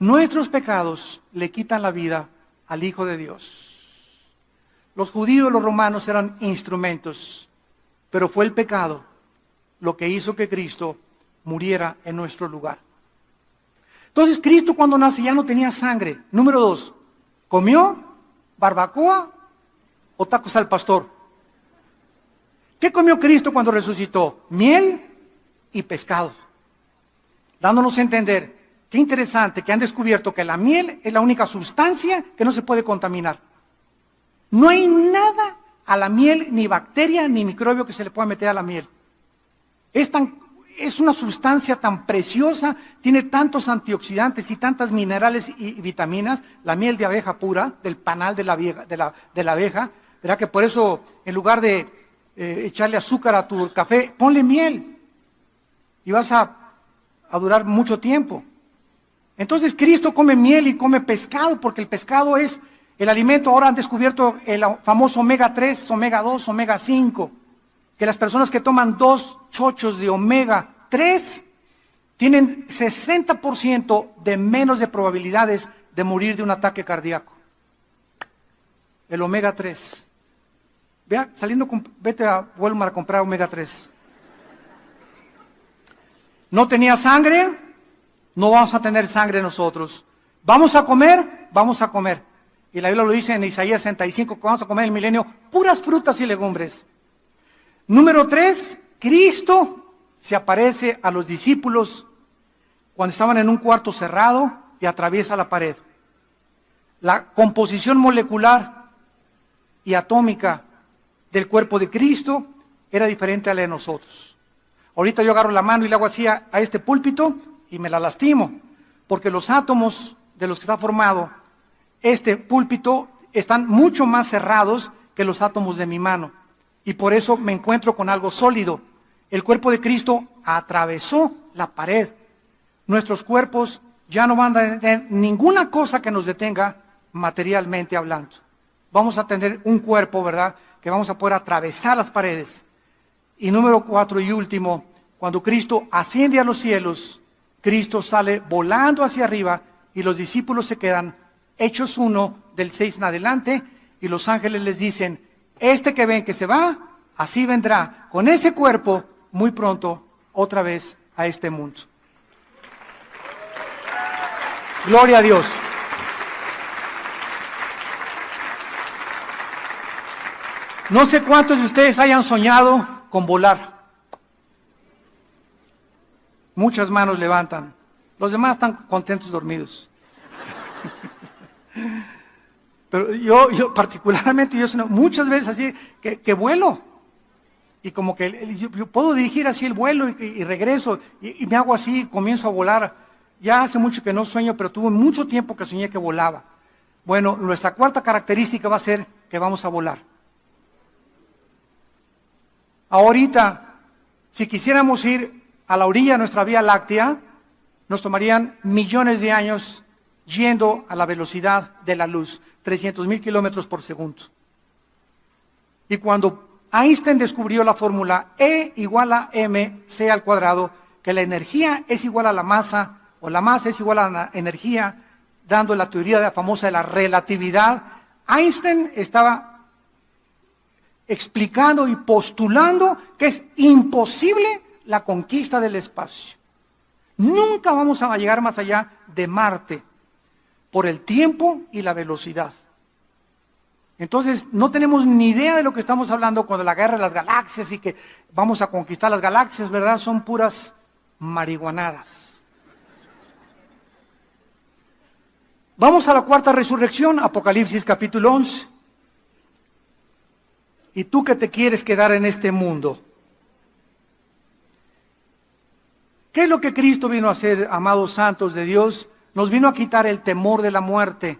Nuestros pecados le quitan la vida al Hijo de Dios. Los judíos y los romanos eran instrumentos, pero fue el pecado lo que hizo que Cristo muriera en nuestro lugar. Entonces Cristo cuando nace ya no tenía sangre. Número 2, ¿comió barbacoa o tacos al pastor? ¿Qué comió Cristo cuando resucitó? Miel y pescado. Dándonos a entender, qué interesante que han descubierto que la miel es la única sustancia que no se puede contaminar. No hay nada a la miel, ni bacteria, ni microbio que se le pueda meter a la miel. Es una sustancia tan preciosa, tiene tantos antioxidantes y tantas minerales y vitaminas, la miel de abeja pura, del panal de la abeja, ¿verdad? Que por eso, en lugar de echarle azúcar a tu café, ponle miel y vas a durar mucho tiempo. Entonces Cristo come miel y come pescado, porque el pescado es el alimento. Ahora han descubierto el famoso omega 3, omega 2, omega 5, que las personas que toman 2 chochos de omega 3 tienen 60% de menos de probabilidades de morir de un ataque cardíaco. El omega 3. Vea, vete a Walmart a comprar omega 3. No tenía sangre, no vamos a tener sangre nosotros. ¿Vamos a comer? Vamos a comer. Y la Biblia lo dice en Isaías 65, que vamos a comer en el milenio puras frutas y legumbres. Número 3, Cristo se aparece a los discípulos cuando estaban en un cuarto cerrado y atraviesa la pared. La composición molecular y atómica del cuerpo de Cristo era diferente a la de nosotros. Ahorita yo agarro la mano y le hago así a este púlpito y me la lastimo, porque los átomos de los que está formado este púlpito están mucho más cerrados que los átomos de mi mano, y por eso me encuentro con algo sólido. El cuerpo de Cristo atravesó la pared. Nuestros cuerpos ya no van a tener ninguna cosa que nos detenga materialmente hablando. Vamos a tener un cuerpo, ¿verdad?, que vamos a poder atravesar las paredes. Y número 4 y último, cuando Cristo asciende a los cielos, Cristo sale volando hacia arriba y los discípulos se quedan. Hechos 1 del 6 en adelante, y los ángeles les dicen, este que ven que se va, así vendrá con ese cuerpo muy pronto otra vez a este mundo. Gloria a Dios. No sé cuántos de ustedes hayan soñado con volar. Muchas manos levantan. Los demás están contentos dormidos. Pero yo particularmente, yo sueño muchas veces así, que vuelo. Y como que yo puedo dirigir así el vuelo y regreso. Y me hago así, comienzo a volar. Ya hace mucho que no sueño, pero tuve mucho tiempo que soñé que volaba. Bueno, nuestra cuarta característica va a ser que vamos a volar. Ahorita, si quisiéramos ir a la orilla de nuestra Vía Láctea, nos tomarían millones de años yendo a la velocidad de la luz, 300,000 kilómetros por segundo. Y cuando Einstein descubrió la fórmula E igual a mc al cuadrado, que la energía es igual a la masa, o la masa es igual a la energía, dando la teoría famosa de la relatividad, Einstein estaba explicando y postulando que es imposible la conquista del espacio. Nunca vamos a llegar más allá de Marte por el tiempo y la velocidad. Entonces, no tenemos ni idea de lo que estamos hablando cuando la guerra de las galaxias y que vamos a conquistar las galaxias, ¿verdad? Son puras marihuanadas. Vamos a la cuarta resurrección, Apocalipsis capítulo 11. ¿Y tú que te quieres quedar en este mundo? ¿Qué es lo que Cristo vino a hacer, amados santos de Dios? Nos vino a quitar el temor de la muerte.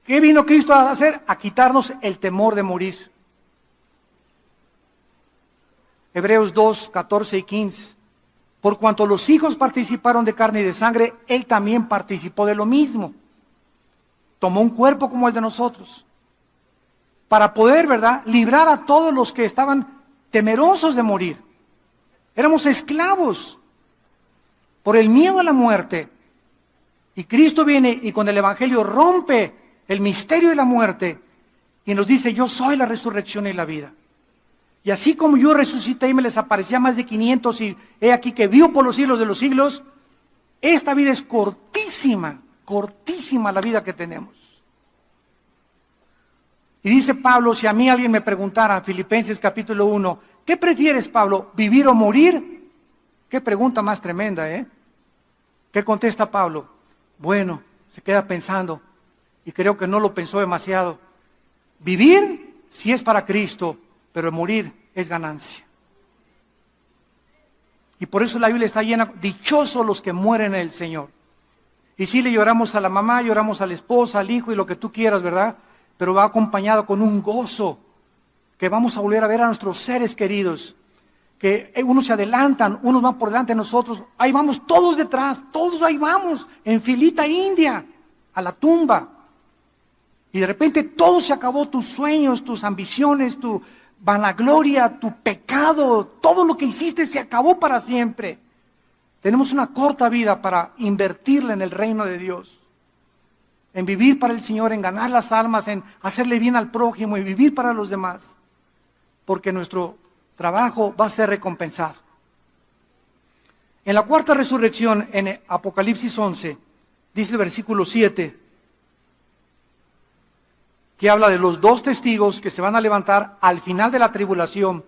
¿Qué vino Cristo a hacer? A quitarnos el temor de morir. Hebreos 2, 14 y 15. Por cuanto los hijos participaron de carne y de sangre, Él también participó de lo mismo. Tomó un cuerpo como el de nosotros. Para poder, ¿verdad?, librar a todos los que estaban temerosos de morir. Éramos esclavos por el miedo a la muerte. Y Cristo viene y con el Evangelio rompe el misterio de la muerte y nos dice: yo soy la resurrección y la vida. Y así como yo resucité y me les aparecía a más de 500 y he aquí que vivo por los siglos de los siglos, esta vida es cortísima, cortísima la vida que tenemos. Y dice Pablo, si a mí alguien me preguntara, Filipenses capítulo 1, ¿qué prefieres, Pablo, vivir o morir? Qué pregunta más tremenda, ¿eh? ¿Qué contesta Pablo? Bueno, se queda pensando, y creo que no lo pensó demasiado. Vivir, sí es para Cristo, pero morir es ganancia. Y por eso la Biblia está llena, dichosos los que mueren en el Señor. Y sí le lloramos a la mamá, lloramos a la esposa, al hijo y lo que tú quieras, ¿verdad? Pero va acompañado con un gozo, que vamos a volver a ver a nuestros seres queridos, que unos se adelantan, unos van por delante de nosotros, ahí vamos todos detrás, todos ahí vamos, en filita india, a la tumba. Y de repente todo se acabó, tus sueños, tus ambiciones, tu vanagloria, tu pecado, todo lo que hiciste se acabó para siempre. Tenemos una corta vida para invertirla en el reino de Dios, en vivir para el Señor, en ganar las almas, en hacerle bien al prójimo y vivir para los demás, porque nuestro trabajo va a ser recompensado. En la cuarta resurrección, en Apocalipsis 11, dice el versículo 7, que habla de los dos testigos que se van a levantar al final de la tribulación.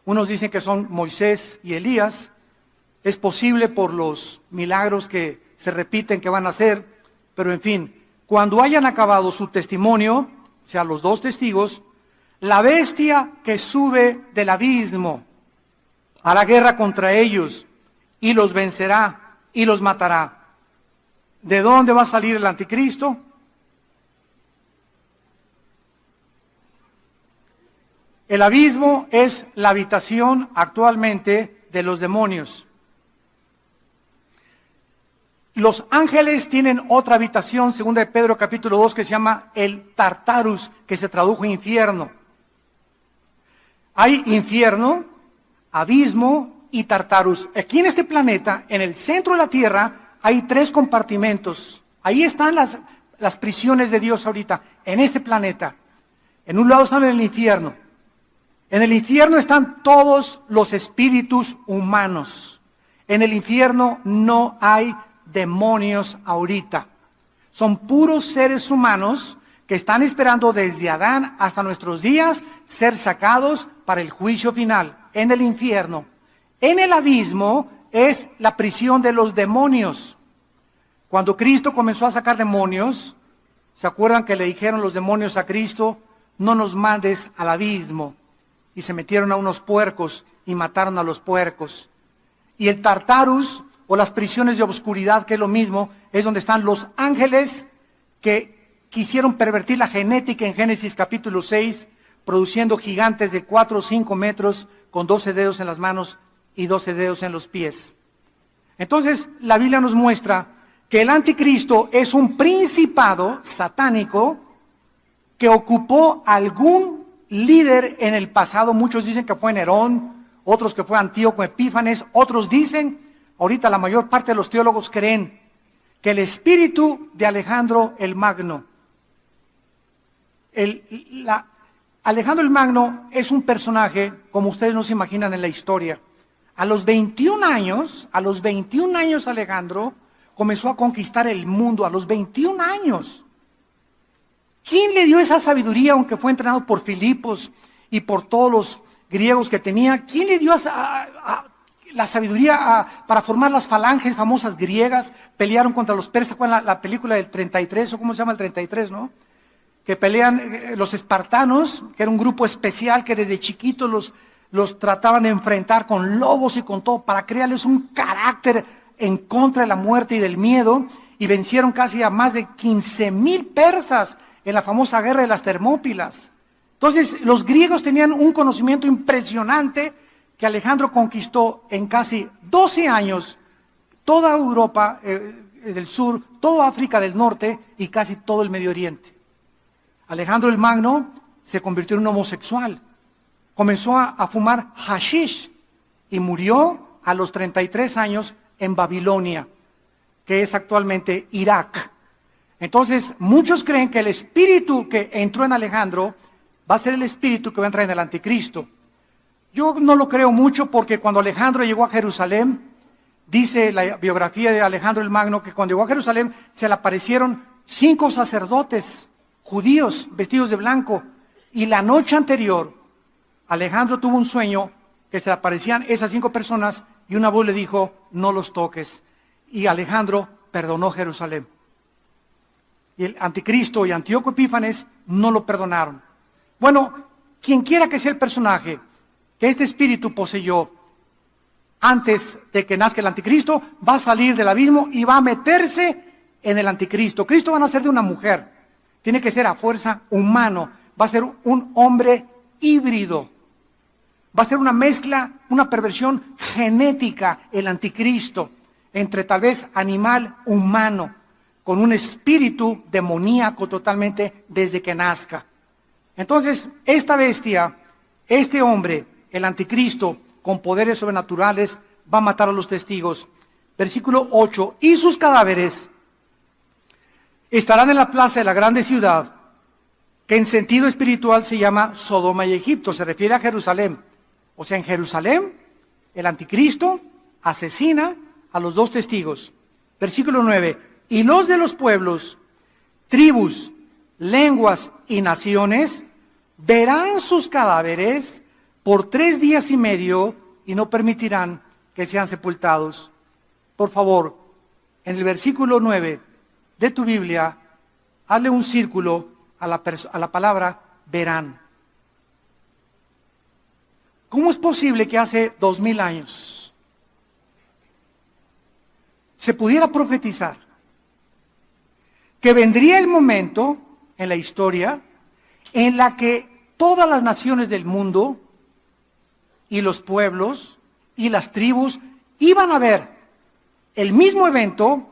Unos dicen que son Moisés y Elías. Es posible por los milagros que se repiten que van a hacer, pero en fin, cuando hayan acabado su testimonio, o sea, los dos testigos, la bestia que sube del abismo hará guerra contra ellos y los vencerá y los matará. ¿De dónde va a salir el anticristo? El abismo es la habitación actualmente de los demonios. Los ángeles tienen otra habitación, segunda de Pedro capítulo 2, que se llama el Tartarus, que se tradujo infierno. Hay infierno, abismo y Tartarus. Aquí en este planeta, en el centro de la Tierra, hay 3 compartimentos. Ahí están las prisiones de Dios ahorita, en este planeta. En un lado están en el infierno. En el infierno están todos los espíritus humanos. En el infierno no hay demonios ahorita. Son puros seres humanos que están esperando desde Adán hasta nuestros días ser sacados para el juicio final en el infierno. En el abismo es la prisión de los demonios. Cuando Cristo comenzó a sacar demonios, ¿se acuerdan que le dijeron los demonios a Cristo? No nos mandes al abismo. Y se metieron a unos puercos y mataron a los puercos. Y el Tartarus, o las prisiones de obscuridad, que es lo mismo, es donde están los ángeles que quisieron pervertir la genética en Génesis capítulo 6, produciendo gigantes de 4 o 5 metros con 12 dedos en las manos y 12 dedos en los pies. Entonces, la Biblia nos muestra que el anticristo es un principado satánico que ocupó algún líder en el pasado. Muchos dicen que fue Nerón, otros que fue Antíoco Epífanes, otros dicen, ahorita la mayor parte de los teólogos creen, que el espíritu de Alejandro el Magno, Alejandro el Magno es un personaje, como ustedes no se imaginan en la historia. A los 21 años Alejandro comenzó a conquistar el mundo, a los 21 años. ¿Quién le dio esa sabiduría, aunque fue entrenado por Filipos y por todos los griegos que tenía? ¿Quién le dio la sabiduría para formar las falanges famosas griegas? Pelearon contra los persas. ¿Cuál es la película del 33? ¿O cómo se llama el 33, no? Que pelean los espartanos, que era un grupo especial que desde chiquitos los trataban de enfrentar con lobos y con todo, para crearles un carácter en contra de la muerte y del miedo, y vencieron casi a más de 15,000 persas en la famosa guerra de las Termópilas. Entonces, los griegos tenían un conocimiento impresionante que Alejandro conquistó en casi 12 años, toda Europa del sur, toda África del norte y casi todo el Medio Oriente. Alejandro el Magno se convirtió en un homosexual, comenzó a fumar hashish y murió a los 33 años en Babilonia, que es actualmente Irak. Entonces, muchos creen que el espíritu que entró en Alejandro va a ser el espíritu que va a entrar en el anticristo. Yo no lo creo mucho, porque cuando Alejandro llegó a Jerusalén, dice la biografía de Alejandro el Magno, que cuando llegó a Jerusalén se le aparecieron 5 sacerdotes judíos vestidos de blanco, y la noche anterior Alejandro tuvo un sueño que se le aparecían esas 5 personas y una voz le dijo: no los toques. Y Alejandro perdonó Jerusalén. Y el anticristo y Antíoco Epífanes no lo perdonaron. Bueno, quien quiera que sea el personaje que este espíritu poseyó antes de que nazca el anticristo, va a salir del abismo y va a meterse en el anticristo. Cristo va a nacer de una mujer. Tiene que ser a fuerza humano. Va a ser un hombre híbrido. Va a ser una mezcla, una perversión genética, el anticristo, entre tal vez animal, humano, con un espíritu demoníaco totalmente desde que nazca. Entonces, esta bestia, este hombre, el anticristo, con poderes sobrenaturales, va a matar a los testigos. Versículo 8, y sus cadáveres estarán en la plaza de la grande ciudad, que en sentido espiritual se llama Sodoma y Egipto, se refiere a Jerusalén. O sea, en Jerusalén, el anticristo asesina a los 2 testigos. Versículo 9, y los de los pueblos, tribus, lenguas y naciones verán sus cadáveres por 3 días y medio y no permitirán que sean sepultados. Por favor, en el versículo 9 de tu Biblia, hazle un círculo a la palabra verán. ¿Cómo es posible que hace 2000 años se pudiera profetizar que vendría el momento en la historia en la que todas las naciones del mundo y los pueblos y las tribus iban a ver el mismo evento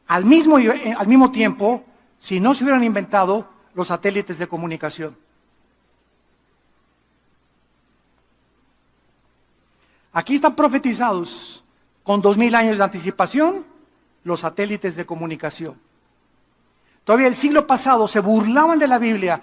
al mismo tiempo, si no se hubieran inventado los satélites de comunicación? Aquí están profetizados con 2000 años de anticipación los satélites de comunicación. Todavía el siglo pasado se burlaban de la Biblia.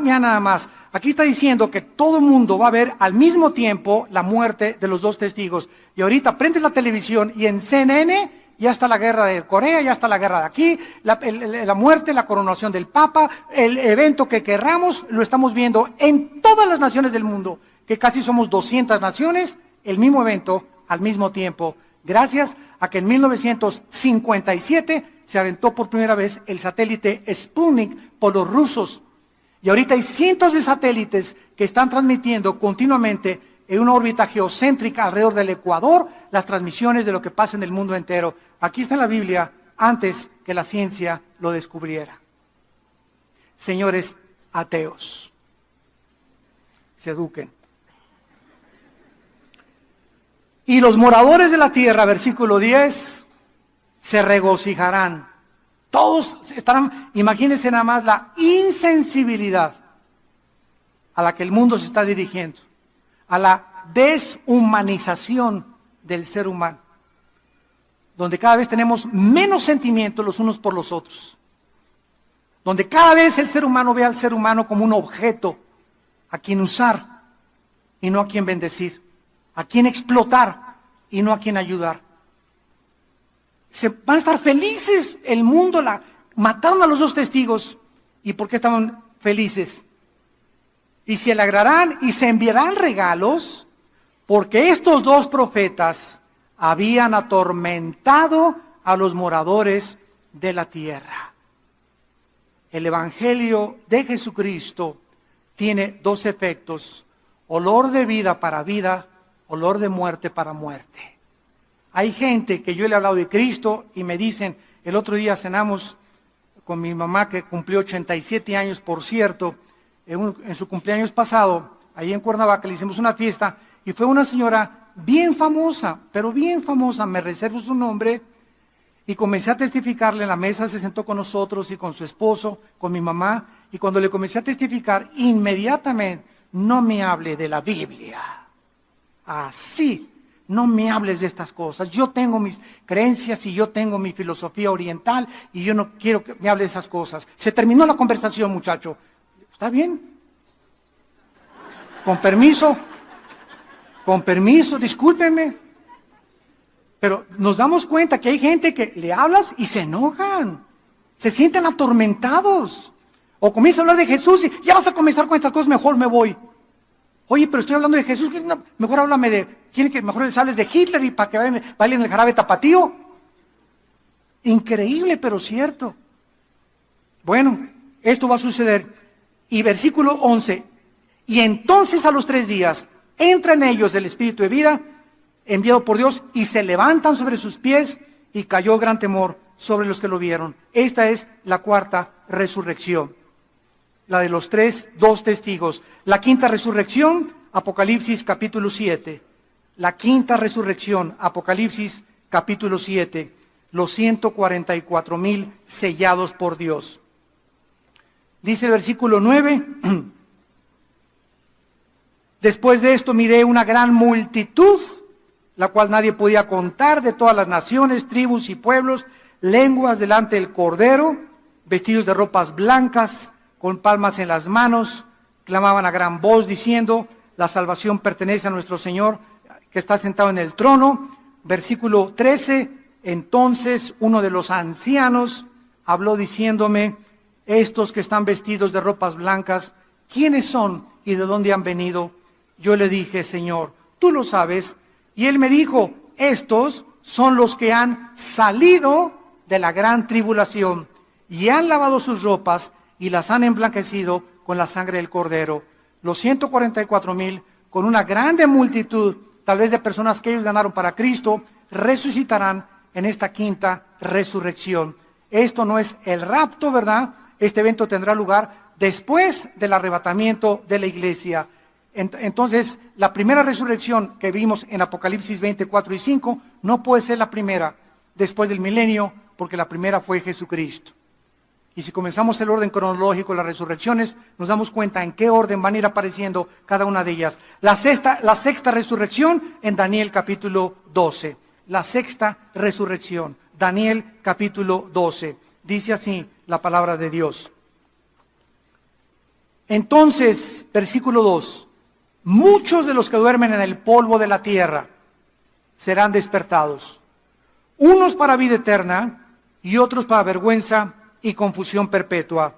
Mira nada más, aquí está diciendo que todo el mundo va a ver al mismo tiempo la muerte de los 2 testigos. Y ahorita prende la televisión y en CNN ya está la guerra de Corea, ya está la guerra de aquí, la muerte, la coronación del Papa, el evento que querramos, lo estamos viendo en todas las naciones del mundo, que casi somos 200 naciones, el mismo evento al mismo tiempo, gracias a que en 1957 se aventó por primera vez el satélite Sputnik por los rusos. Y ahorita hay cientos de satélites que están transmitiendo continuamente en una órbita geocéntrica alrededor del Ecuador las transmisiones de lo que pasa en el mundo entero. Aquí está en la Biblia, antes que la ciencia lo descubriera. Señores ateos, se eduquen. Y los moradores de la tierra, versículo 10, se regocijarán. Todos estarán, imagínense nada más la insensibilidad a la que el mundo se está dirigiendo, a la deshumanización del ser humano, donde cada vez tenemos menos sentimientos los unos por los otros, donde cada vez el ser humano ve al ser humano como un objeto a quien usar y no a quien bendecir, a quien explotar y no a quien ayudar. Se van a estar felices el mundo, mataron a los dos testigos. ¿Y por qué estaban felices? Y se alegrarán y se enviarán regalos, porque estos dos profetas habían atormentado a los moradores de la tierra. El Evangelio de Jesucristo tiene dos efectos: olor de vida para vida, olor de muerte para muerte. Hay gente que yo le he hablado de Cristo y me dicen, el otro día cenamos con mi mamá que cumplió 87 años, por cierto, en su cumpleaños pasado, ahí en Cuernavaca le hicimos una fiesta y fue una señora bien famosa, pero bien famosa, me reservo su nombre, y comencé a testificarle en la mesa, se sentó con nosotros y con su esposo, con mi mamá, y cuando le comencé a testificar, inmediatamente, no me hable de la Biblia, así. No me hables de estas cosas. Yo tengo mis creencias y yo tengo mi filosofía oriental y yo no quiero que me hable de esas cosas. Se terminó la conversación, muchacho. ¿Está bien? Con permiso, discúlpenme. Pero nos damos cuenta que hay gente que le hablas y se enojan. Se sienten atormentados. O comienza a hablar de Jesús y ya vas a comenzar con estas cosas, mejor me voy. Oye, pero estoy hablando de Jesús, no, mejor háblame de... ¿Quieren que mejor les hables de Hitler y para que bailen el jarabe tapatío? Increíble, pero cierto. Bueno, esto va a suceder. Y versículo 11. Y entonces a los 3 días entra en ellos el Espíritu de vida, enviado por Dios, y se levantan sobre sus pies, y cayó gran temor sobre los que lo vieron. Esta es la cuarta resurrección. La de los 2 testigos. La quinta resurrección, Apocalipsis capítulo 7. La quinta resurrección, Apocalipsis capítulo 7. Los 144,000 sellados por Dios. Dice el versículo 9. Después de esto miré una gran multitud, la cual nadie podía contar, de todas las naciones, tribus y pueblos, lenguas, delante del Cordero, vestidos de ropas blancas, con palmas en las manos, clamaban a gran voz diciendo: la salvación pertenece a nuestro Señor que está sentado en el trono. Versículo 13, entonces uno de los ancianos habló diciéndome: estos que están vestidos de ropas blancas, ¿quiénes son y de dónde han venido? Yo le dije: Señor, tú lo sabes. Y él me dijo: estos son los que han salido de la gran tribulación y han lavado sus ropas y las han emblanquecido con la sangre del Cordero. Los 144,000, con una grande multitud, tal vez de personas que ellos ganaron para Cristo, resucitarán en esta quinta resurrección. Esto no es el rapto, ¿verdad? Este evento tendrá lugar después del arrebatamiento de la iglesia. Entonces, la primera resurrección que vimos en Apocalipsis 24 y 5 no puede ser la primera después del milenio, porque la primera fue Jesucristo. Y si comenzamos el orden cronológico de las resurrecciones, nos damos cuenta en qué orden van a ir apareciendo cada una de ellas. La sexta resurrección en Daniel capítulo 12. La sexta resurrección, Daniel capítulo 12. Dice así la palabra de Dios. Entonces, versículo 2. Muchos de los que duermen en el polvo de la tierra serán despertados. unos para vida eterna y otros para vergüenza y confusión perpetua.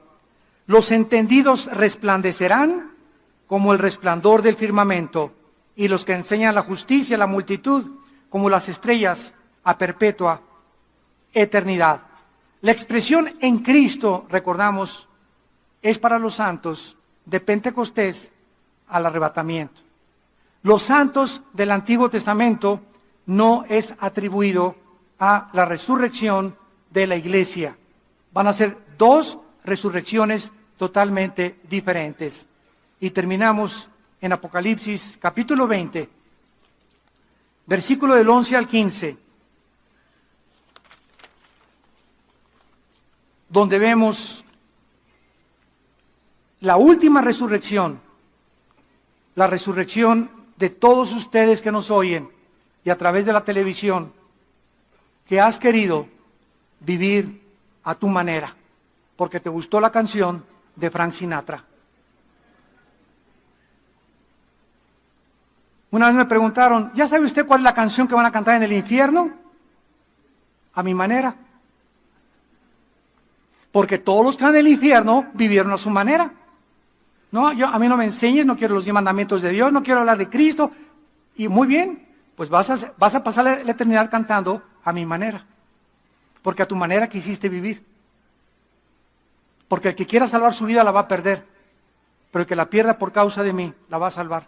Los entendidos resplandecerán como el resplandor del firmamento, y los que enseñan la justicia a la multitud como las estrellas a perpetua eternidad. La expresión en Cristo, recordamos, es para los santos de Pentecostés al arrebatamiento. Los santos del Antiguo Testamento no es atribuido a la resurrección de la iglesia. Van a ser dos resurrecciones totalmente diferentes. Y terminamos en Apocalipsis capítulo 20, versículo del 11 al 15, donde vemos la última resurrección, la resurrección de todos ustedes que nos oyen y a través de la televisión, que has querido vivir a tu manera, porque te gustó la canción de Frank Sinatra. Una vez me preguntaron, ¿ya sabe usted cuál es la canción que van a cantar en el infierno? A mi manera. Porque todos los que están en el infierno vivieron a su manera. No, a mí no me enseñes, no quiero los 10 mandamientos de Dios, no quiero hablar de Cristo. Y muy bien, pues vas a pasar la eternidad cantando a mi manera. Porque a tu manera quisiste vivir. Porque el que quiera salvar su vida la va a perder. Pero el que la pierda por causa de mí, la va a salvar.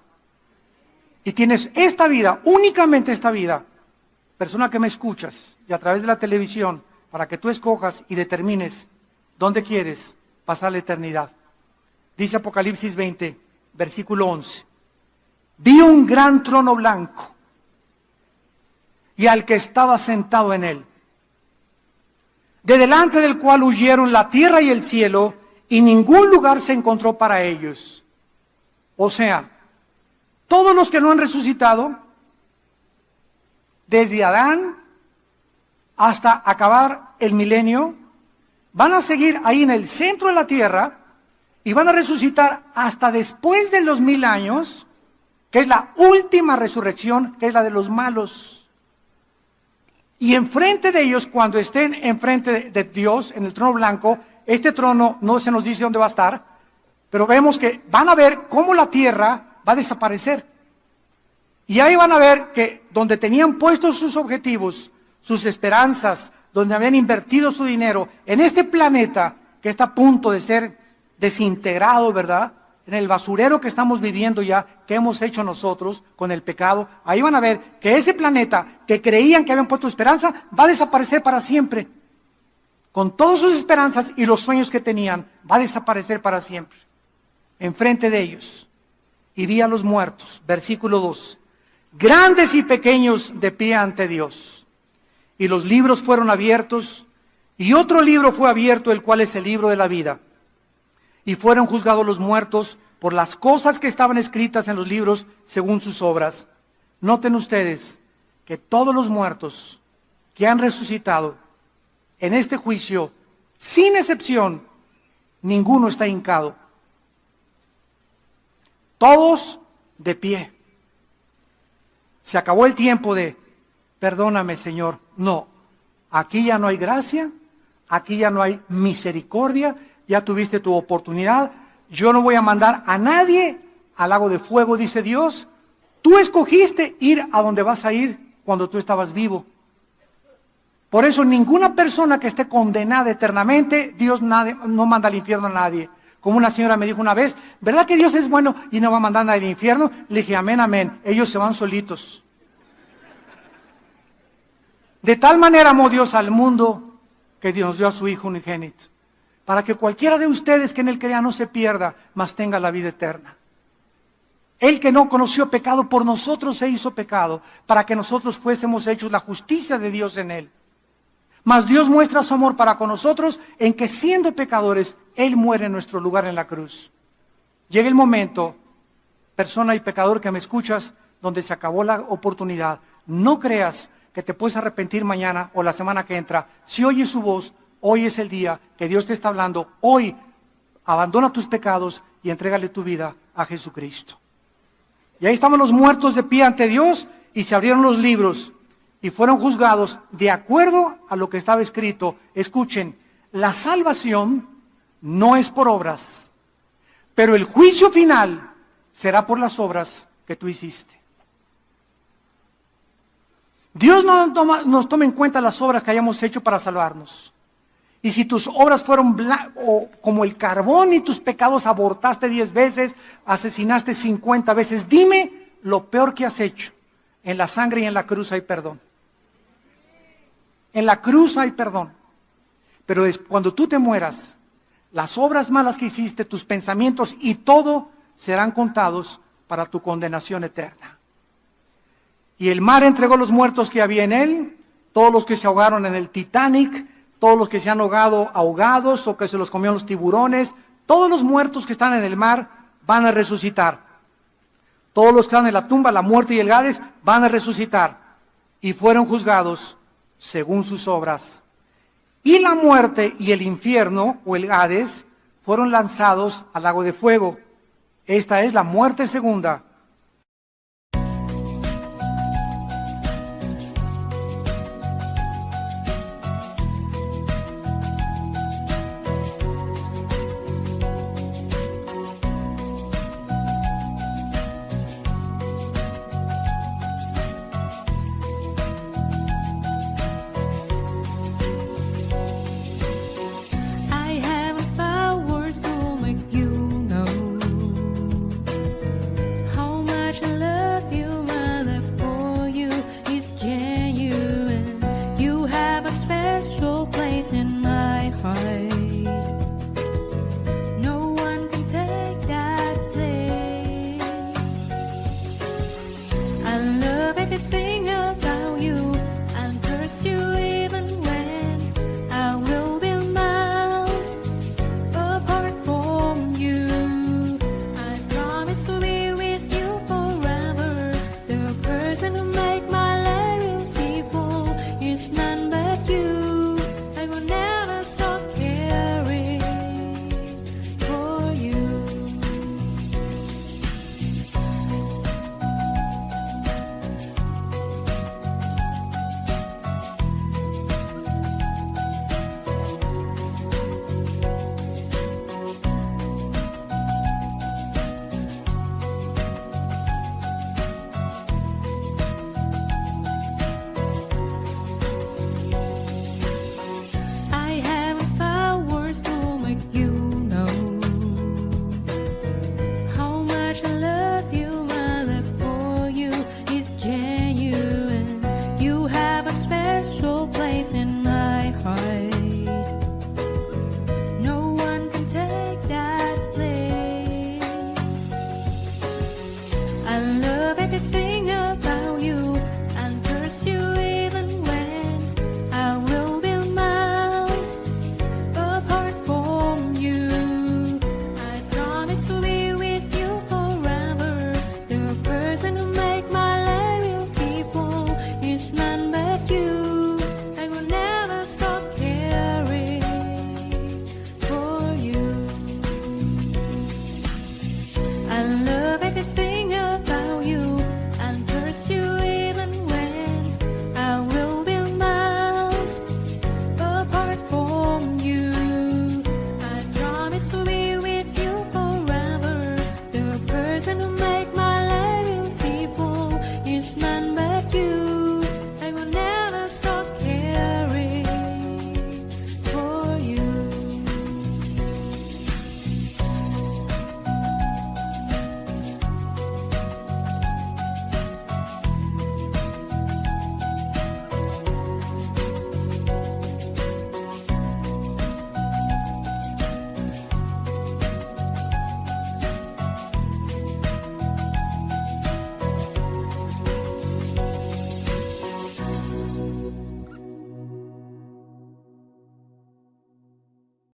Y tienes esta vida, únicamente esta vida, persona que me escuchas, y a través de la televisión, para que tú escojas y determines dónde quieres pasar la eternidad. Dice Apocalipsis 20, versículo 11. Vi un gran trono blanco y al que estaba sentado en él, de delante del cual huyeron la tierra y el cielo, y ningún lugar se encontró para ellos. O sea, todos los que no han resucitado, desde Adán hasta acabar el milenio, van a seguir ahí en el centro de la tierra y van a resucitar hasta después de los 1000 años, que es la última resurrección, que es la de los malos. Y enfrente de ellos, cuando estén enfrente de Dios, en el trono blanco, este trono no se nos dice dónde va a estar, pero vemos que van a ver cómo la tierra va a desaparecer. Y ahí van a ver que donde tenían puestos sus objetivos, sus esperanzas, donde habían invertido su dinero, en este planeta que está a punto de ser desintegrado, ¿verdad? En el basurero que estamos viviendo ya, que hemos hecho nosotros con el pecado, ahí van a ver que ese planeta que creían que habían puesto esperanza, va a desaparecer para siempre. Con todas sus esperanzas y los sueños que tenían, va a desaparecer para siempre. Enfrente de ellos. Y vi a los muertos, versículo 2, grandes y pequeños de pie ante Dios. Y los libros fueron abiertos, y otro libro fue abierto, el cual es el libro de la vida. Y fueron juzgados los muertos por las cosas que estaban escritas en los libros según sus obras. Noten ustedes que todos los muertos que han resucitado en este juicio, sin excepción, ninguno está hincado. Todos de pie. Se acabó el tiempo de, perdóname Señor. No, aquí ya no hay gracia, aquí ya no hay misericordia, ya tuviste tu oportunidad. Yo no voy a mandar a nadie al lago de fuego, dice Dios. Tú escogiste ir a donde vas a ir cuando tú estabas vivo. Por eso ninguna persona que esté condenada eternamente, Dios no manda al infierno a nadie. Como una señora me dijo una vez, ¿verdad que Dios es bueno y no va a mandar a nadie al infierno? Le dije, amén, amén. Ellos se van solitos. De tal manera amó Dios al mundo que Dios dio a su Hijo unigénito, para que cualquiera de ustedes que en él crea no se pierda, mas tenga la vida eterna. Él que no conoció pecado, por nosotros se hizo pecado, para que nosotros fuésemos hechos la justicia de Dios en él. Mas Dios muestra su amor para con nosotros en que siendo pecadores, Él muere en nuestro lugar en la cruz. Llega el momento, persona y pecador que me escuchas, donde se acabó la oportunidad. No creas que te puedes arrepentir mañana o la semana que entra. Si oyes su voz, hoy es el día que Dios te está hablando. Hoy abandona tus pecados y entrégale tu vida a Jesucristo. Y ahí estamos los muertos de pie ante Dios y se abrieron los libros. y fueron juzgados de acuerdo a lo que estaba escrito. Escuchen, la salvación no es por obras, pero el juicio final será por las obras que tú hiciste. Dios no nos toma en cuenta las obras que hayamos hecho para salvarnos. Y si tus obras fueron como el carbón y tus pecados abortaste 10 veces, asesinaste 50 veces, dime lo peor que has hecho. En la sangre y en la cruz hay perdón. En la cruz hay perdón. Pero cuando tú te mueras, las obras malas que hiciste, tus pensamientos y todo serán contados para tu condenación eterna. Y el mar entregó los muertos que había en él, todos los que se ahogaron en el Titanic, todos los que se han ahogado ahogados o que se los comieron los tiburones, todos los muertos que están en el mar van a resucitar. Todos los que están en la tumba, la muerte y el Hades, van a resucitar. Y fueron juzgados según sus obras. Y la muerte y el infierno, o el Hades, fueron lanzados al lago de fuego. Esta es la muerte segunda,